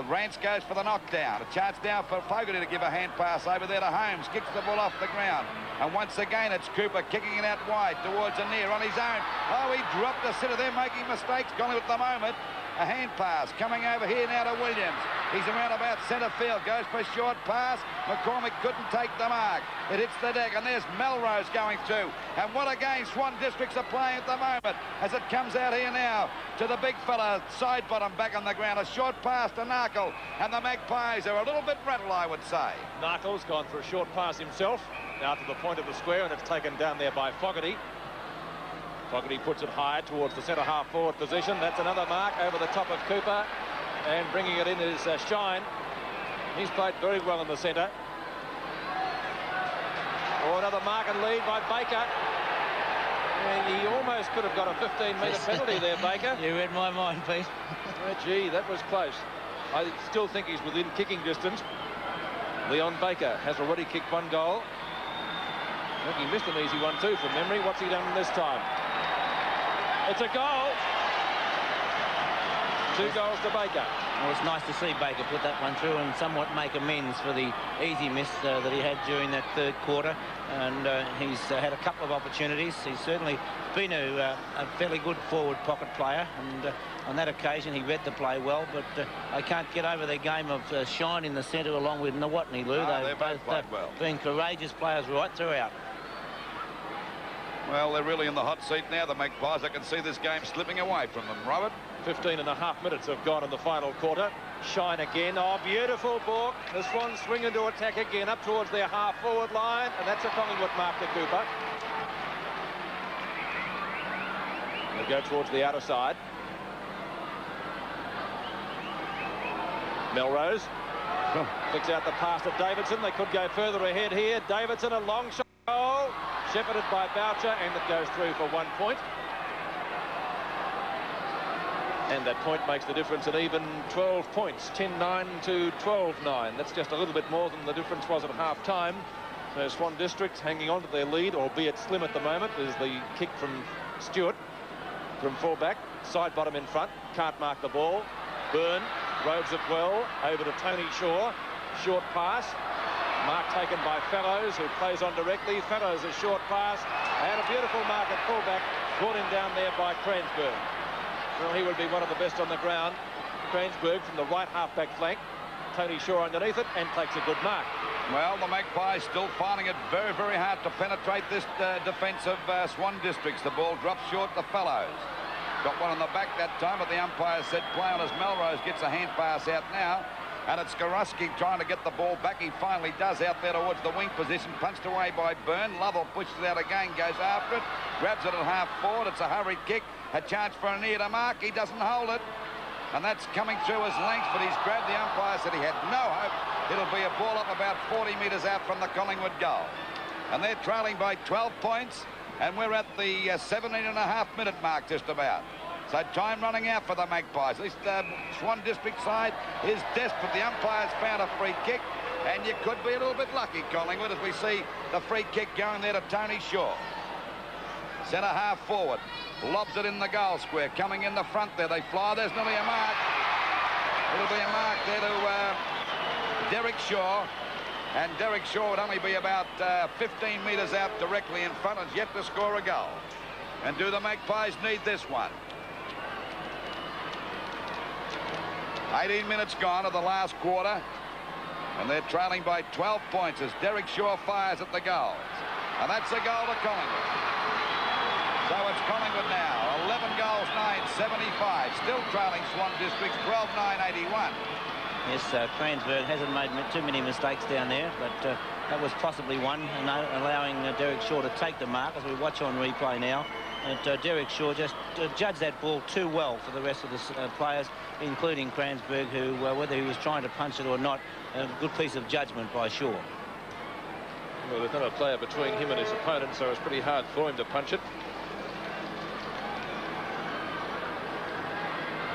B: Rance goes for the knockdown. A chance now for Fogarty to give a hand pass over there to Holmes. Kicks the ball off the ground. And once again, it's Cooper kicking it out wide towards Anir on his own. Oh, he dropped a sitter there, making mistakes. Collingwood at the moment. A hand pass coming over here now to Williams. He's around about centre field. Goes for a short pass. McCormick couldn't take the mark. It hits the deck, and there's Melrose going through. And what a game Swan Districts are playing at the moment as it comes out here now to the big fella, side bottom back on the ground. A short pass to Narkle, and the Magpies are a little bit rattled, I would say.
C: Narkle's gone for a short pass himself. Now to the point of the square, and it's taken down there by Fogarty. Fogarty puts it high towards the centre half forward position. That's another mark over the top of Cooper, and bringing it in is Shine. He's played very well in the centre. Oh, another mark and lead by Baker. And he almost could have got a 15-metre penalty there, Baker.
A: You read my mind, Pete.
C: Oh, gee, that was close. I still think he's within kicking distance. Leon Baker has already kicked one goal. I think he missed an easy one too from memory. What's he done this time? It's a goal. 2 goals to Baker.
A: Well, it's nice to see Baker put that one through and somewhat make amends for the easy miss that he had during that third quarter. And he's had a couple of opportunities. He's certainly been a fairly good forward pocket player. And on that occasion, he read the play well. But I can't get over their game of Shine in the centre along with Nawatney, Lou. They've both well. Been courageous players right throughout.
B: Well, they're really in the hot seat now, the Magpies. I can see this game slipping away from them, Robert.
C: 15.5 minutes have gone in the final quarter. Shine again. Oh, beautiful ball. The Swans swing into attack again up towards their half-forward line, and that's a Collingwood mark to Cooper. They go towards the outer side. Melrose picks out the pass to Davidson. They could go further ahead here. Davidson, a long shot goal. Shepherded by Boucher, and it goes through for 1 point. And that point makes the difference an even 12 points, 10-9 to 12-9. That's just a little bit more than the difference was at half-time. So Swan Districts hanging on to their lead, albeit slim at the moment. There's the kick from Stewart from fullback, side bottom in front, can't mark the ball. Byrne roves it well over to Tony Shaw. Short pass. Mark taken by Fellows, who plays on directly. Fellows a short pass, and a beautiful mark at fullback, brought in down there by Cransberg. Well, he would be one of the best on the ground. Cransberg from the right half-back flank. Tony Shaw underneath it, and takes a good mark.
B: Well, the Magpies still finding it very, very hard to penetrate this defence of Swan Districts. The ball drops short to Fellows. Got one on the back that time, but the umpire said play on as Melrose gets a hand pass out now. And it's Garuski trying to get the ball back. He finally does out there towards the wing position. Punched away by Byrne. Lovell pushes it out again, goes after it. Grabs it at half forward. It's a hurried kick. A chance for Anir to mark. He doesn't hold it. And that's coming through his length, but he's grabbed. The umpire said he had no hope. It'll be a ball up about 40 metres out from the Collingwood goal. And they're trailing by 12 points. And we're at the 17.5-minute mark just about. So time running out for the Magpies. At least Swan District side is desperate. The umpire's found a free kick, and you could be a little bit lucky, Collingwood, as we see the free kick going there to Tony Shaw. Centre half forward. Lobs it in the goal square. Coming in the front there. They fly. There's nearly a mark. It'll be a mark there to Derek Shaw. And Derek Shaw would only be about 15 metres out directly in front and yet to score a goal. And do the Magpies need this one? 18 minutes gone of the last quarter, and they're trailing by 12 points as Derek Shaw fires at the goals. And that's a goal to Collingwood. So it's Collingwood now, 11 goals, 9, 75. Still trailing Swan Districts, 12-9, 81.
A: Yes, Cransburg hasn't made too many mistakes down there, but that was possibly one, allowing Derek Shaw to take the mark, as we watch on replay now. And Derek Shaw just judged that ball too well for the rest of the players, including Cransburg, who, whether he was trying to punch it or not, a good piece of judgment by Shaw.
C: Well, there's not a player between him and his opponent, so it's pretty hard for him to punch it.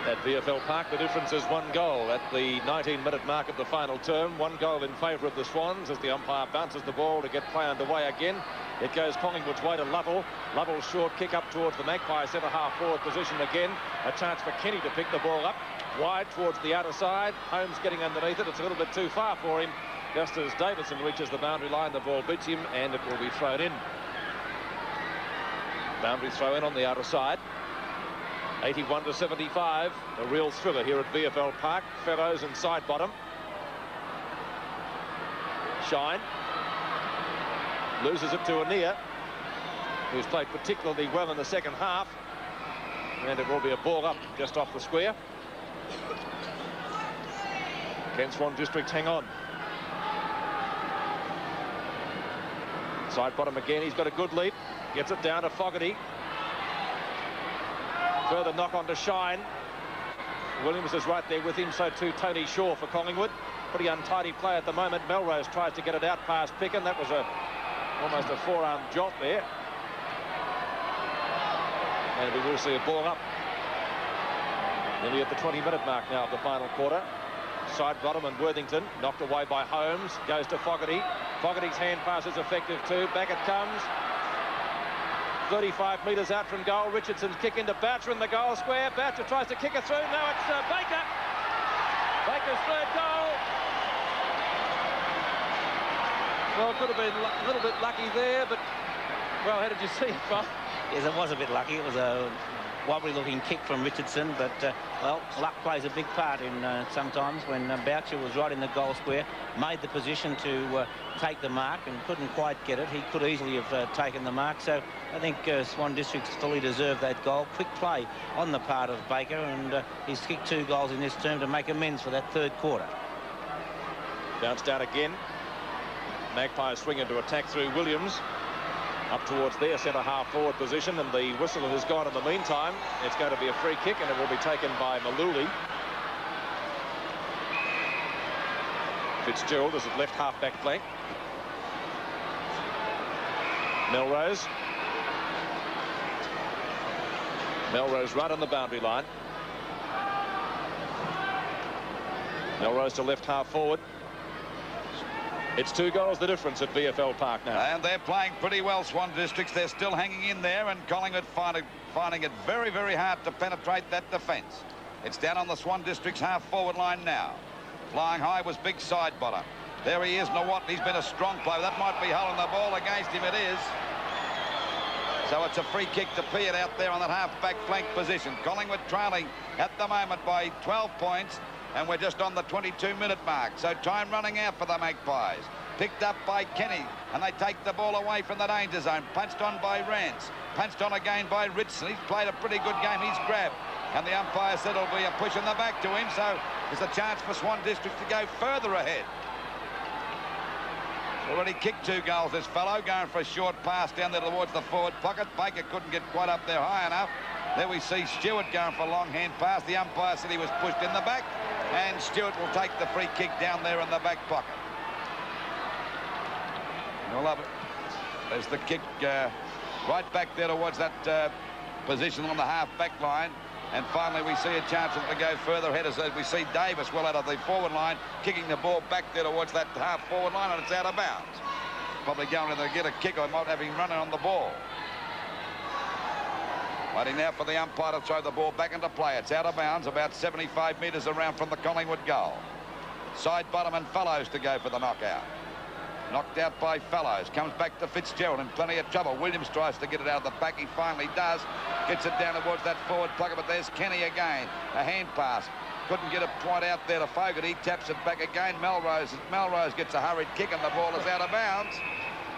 C: At VFL Park, the difference is 1 goal at the 19-minute mark of the final term. 1 goal in favour of the Swans as the umpire bounces the ball to get play underway again. It goes Collingwood's way to Lovell. Lovell's short kick up towards the Magpie centre-half forward position again. A chance for Kenny to pick the ball up wide towards the outer side. Holmes getting underneath it. It's a little bit too far for him. Just as Davison reaches the boundary line, the ball beats him and it will be thrown in. Boundary throw in on the outer side. 81-75, a real thriller here at VFL Park. Fellows and side bottom. Shine loses it to Anea, who's played particularly well in the second half, and it will be a ball up just off the square. Can Swan District hang on? Side bottom again. He's got a good lead, gets it down to Fogarty. Further knock on to Shine. Williams is right there with him, so too Tony Shaw for Collingwood. Pretty untidy play at the moment. Melrose tries to get it out past Picken. That was almost a forearm jot there. And we will see a ball up. Nearly at the 20-minute mark now of the final quarter. Side bottom and Worthington knocked away by Holmes. Goes to Fogarty. Fogarty's hand pass is effective too. Back it comes. 35 metres out from goal. Richardson's kick into Boucher in the goal square. Boucher tries to kick it through. No, it's Baker. Baker's third goal. Well, it could have been a little bit lucky there, but, well, how did you see it, Bob?
A: Yes, it was a bit lucky. It was a wobbly-looking kick from Richardson, but, well, luck plays a big part in sometimes when Boucher was right in the goal square, made the position to take the mark and couldn't quite get it. He could easily have taken the mark, so I think Swan Districts fully deserved that goal. Quick play on the part of Baker, and he's kicked 2 goals in this term to make amends for that third quarter.
C: Bounced out again. Magpies swing into attack through Williams. Up towards their centre-half forward position, and the whistle has gone in the meantime. It's going to be a free kick, and it will be taken by Maluli. Fitzgerald is at left half-back flank. Melrose. Melrose right on the boundary line. Melrose to left half forward. It's 2 goals the difference at VFL Park now.
B: And they're playing pretty well, Swan Districts. They're still hanging in there, and Collingwood finding it very, very hard to penetrate that defence. It's down on the Swan Districts half-forward line now. Flying high was big side bottom. There he is, Nawat. He's been a strong player. That might be holding the ball against him. It is. So it's a free kick to Peart out there on that half-back flank position. Collingwood trailing at the moment by 12 points. And we're just on the 22-minute mark. So time running out for the Magpies. Picked up by Kenny. And they take the ball away from the danger zone. Punched on by Rance. Punched on again by Richardson. He's played a pretty good game. He's grabbed. And the umpire said it'll be a push in the back to him. So there's a chance for Swan Districts to go further ahead. Already kicked 2 goals, this fellow. Going for a short pass down there towards the forward pocket. Baker couldn't get quite up there high enough. There we see Stewart going for a long hand pass. The umpire said he was pushed in the back. And Stewart will take the free kick down there in the back pocket. You'll love it. There's the kick right back there towards that position on the half-back line. And finally we see a chance to go further ahead as we see Davis well out of the forward line, kicking the ball back there towards that half-forward line, and it's out of bounds. Probably going to get a kick, or might have him running on the ball. Waiting now for the umpire to throw the ball back into play. It's out of bounds, about 75 metres around from the Collingwood goal. Side bottom and Fellows to go for the knockout. Knocked out by Fellows. Comes back to Fitzgerald in plenty of trouble. Williams tries to get it out of the back. He finally does. Gets it down towards that forward pocket, but there's Kenny again. A hand pass. Couldn't get it quite out there to Fogarty. Taps it back again. Melrose gets a hurried kick, and the ball is out of bounds.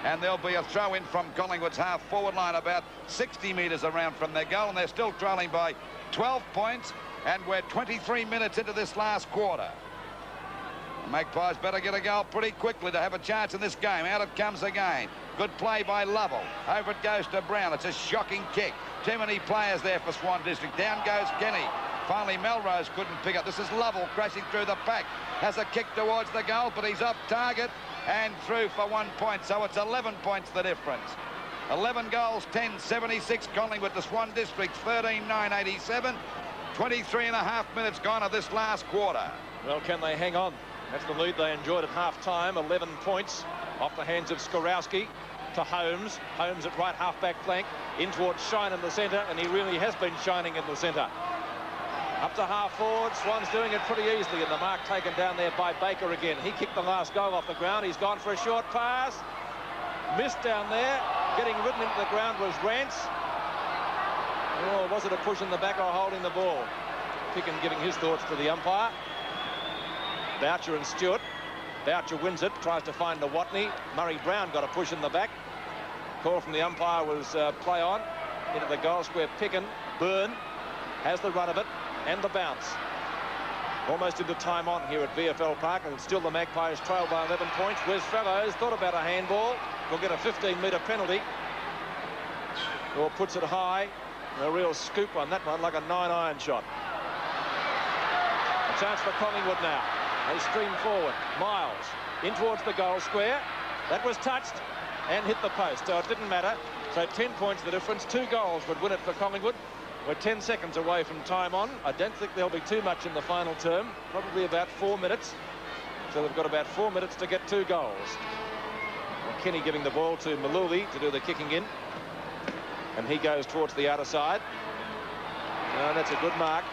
B: And there'll be a throw-in from Collingwood's half-forward line about 60 metres around from their goal, and they're still trailing by 12 points, and we're 23 minutes into this last quarter. Magpies better get a goal pretty quickly to have a chance in this game. Out it comes again. Good play by Lovell. Over it goes to Brown. It's a shocking kick. Too many players there for Swan District. Down goes Kenny. Finally, Melrose couldn't pick up. This is Lovell crashing through the pack. Has a kick towards the goal, but he's off target and through for 1 point. So it's 11 points the difference. 11 goals, 10-76 Collingwood to Swan District, 13-9-87. 23.5 minutes gone of this last quarter.
C: Well, can they hang on? That's the lead they enjoyed at half-time. 11 points off the hands of Skorowski to Holmes. Holmes at right half-back flank. In towards Shine in the centre, and he really has been shining in the centre. Up to half-forward. Swan's doing it pretty easily, and the mark taken down there by Baker again. He kicked the last goal off the ground. He's gone for a short pass. Missed down there. Getting ridden into the ground was Rance. Oh, was it a push in the back or holding the ball? Picken giving his thoughts to the umpire. Boucher and Stewart. Boucher wins it, tries to find the Watney. Murray Brown got a push in the back. Call from the umpire was play on. Into the goal square. Picken. Byrne has the run of it and the bounce. Almost into time on here at VFL Park, and still the Magpies trail by 11 points. Wes Fellows thought about a handball. Will get a 15-metre penalty. Or puts it high. A real scoop on that one, like a 9-iron shot. A chance for Collingwood now. They stream forward. Miles in towards the goal square. That was touched and hit the post, so it didn't matter. So 10 points the difference. 2 goals would win it for Collingwood. We're 10 seconds away from time on. I don't think there'll be too much in the final term. Probably about 4 minutes. So they've got about 4 minutes to get 2 goals. Well, Kenny giving the ball to Maluli to do the kicking in. And he goes towards the outer side. And that's a good mark.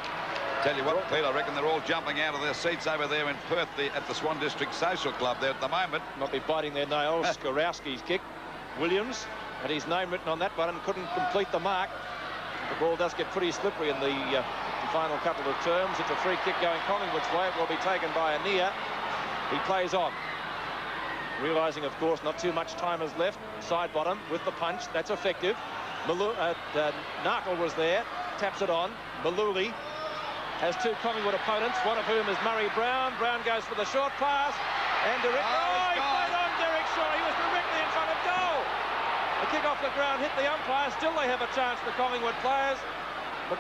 B: Tell you what, Pete, I reckon they're all jumping out of their seats over there in Perth at the Swan District Social Club there at the moment.
C: Not be biting their nails. Skorowski's kick. Williams had his name written on that one and couldn't complete the mark. The ball does get pretty slippery in the final couple of terms. It's a free kick going Collingwood's way. It will be taken by Anea. He plays on. Realising, of course, not too much time is left. Side bottom with the punch. That's effective. Narkle was there. Taps it on. Maluli has 2 Collingwood opponents, one of whom is Murray Brown. Brown goes for the short pass. And Derek... Oh, he played on Derek Shaw. He was directly in front of goal. The kick off the ground hit the umpire. Still they have a chance, the Collingwood players. The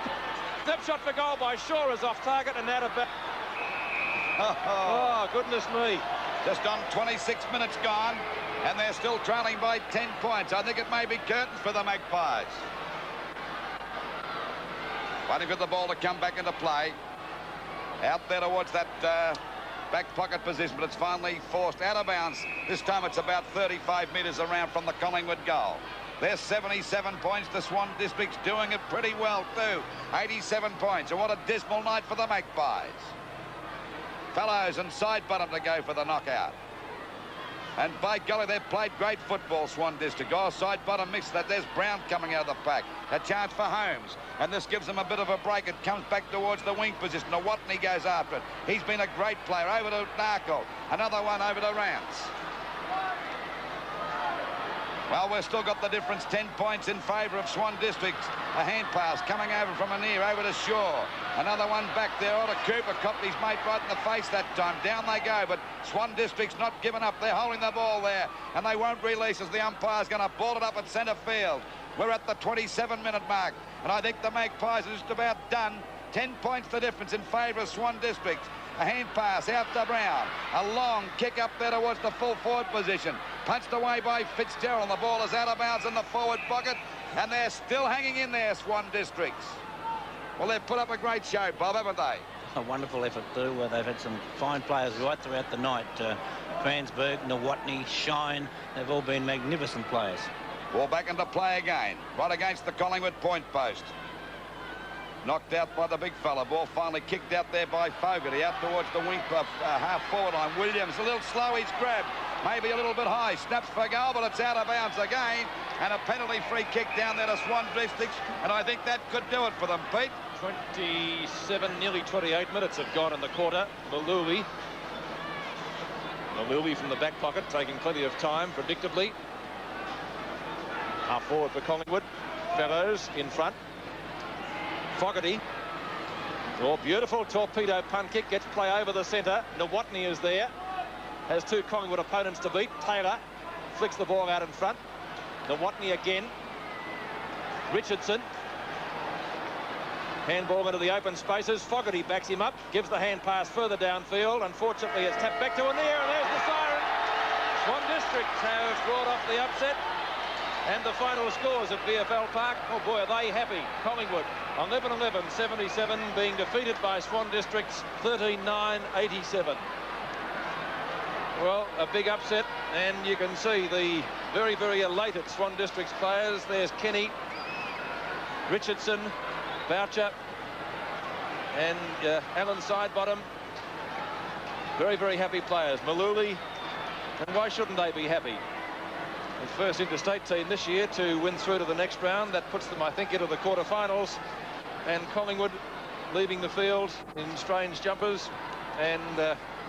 C: step shot for goal by Shaw is off target and out of bounds. Oh, goodness me.
B: Just on 26 minutes gone, and they're still trailing by 10 points. I think it may be curtains for the Magpies. Waiting for the ball to come back into play. Out there towards that back pocket position, but it's finally forced out of bounds. This time it's about 35 metres around from the Collingwood goal. There's 77 points. The Swan District's doing it pretty well too. 87 points, and what a dismal night for the Magpies. Fellows and side bottom to go for the knockout. And by golly, they've played great football, Swan District. Oh, side bottom mix that. There's Brown coming out of the pack. A chance for Holmes. And this gives them a bit of a break. It comes back towards the wing position. The Watney goes after it. He's been a great player. Over to Narkle. Another one over to Rance. Well, we've still got the difference. 10 points in favour of Swan District. A hand pass coming over from Anea over to Shaw. Another one back there. Oh, to Cooper. Copped his mate right in the face that time. Down they go, but Swan District's not giving up. They're holding the ball there, and they won't release as the umpire's going to ball it up at centre field. We're at the 27-minute mark, and I think the Magpies are just about done. 10 points the difference in favour of Swan District. A hand pass out to Brown. A long kick up there towards the full forward position. Punched away by Fitzgerald. The ball is out of bounds in the forward pocket. And they're still hanging in there, Swan Districts. Well, they've put up a great show, Bob, haven't they?
A: A wonderful effort too. They've had some fine players right throughout the night. Cransberg, Nawatney, Shine. They've all been magnificent players.
B: Ball back into play again. Right against the Collingwood point post. Knocked out by the big fella. Ball finally kicked out there by Fogarty. Out towards the wing half-forward line. Williams a little slow. He's grabbed. Maybe a little bit high. Snaps for goal, but it's out of bounds again. And a penalty-free kick down there to Swan Districts. And I think that could do it for them, Pete.
C: 27, nearly 28 minutes have gone in the quarter. Maluli from the back pocket, taking plenty of time, predictably. Half forward for Collingwood. Fellows in front. Fogarty. Oh, beautiful torpedo punt kick. Gets play over the centre. Nawatney is there. has two Collingwood opponents to beat. Taylor flicks the ball out in front. Watney again. Richardson. Handball into the open spaces. Fogarty backs him up, gives the hand pass further downfield. Unfortunately, it's tapped back to Anir, and there's the siren. Swan Districts have brought off the upset. And the final scores at VFL Park. Oh boy, are they happy. Collingwood 11-11-77 being defeated by Swan Districts 13-9-87. Well, a big upset, and you can see the very, very elated Swan Districts players. There's Kenny, Richardson, Boucher, and Alan Sidebottom. Very, very happy players. Maluli, and why shouldn't they be happy? The first interstate team this year to win through to the next round. That puts them, I think, into the quarterfinals. And Collingwood leaving the field in strange jumpers and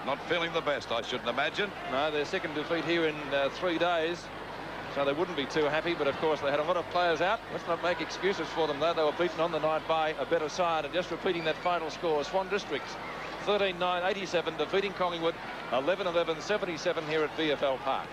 B: not feeling the best, I shouldn't imagine.
C: No, their second defeat here in 3 days, so they wouldn't be too happy. But of course, they had a lot of players out. Let's not make excuses for them, though. They were beaten on the night by a better side. And just repeating that final score, Swan Districts 13-9-87 defeating Collingwood 11-11-77 here at VFL Park.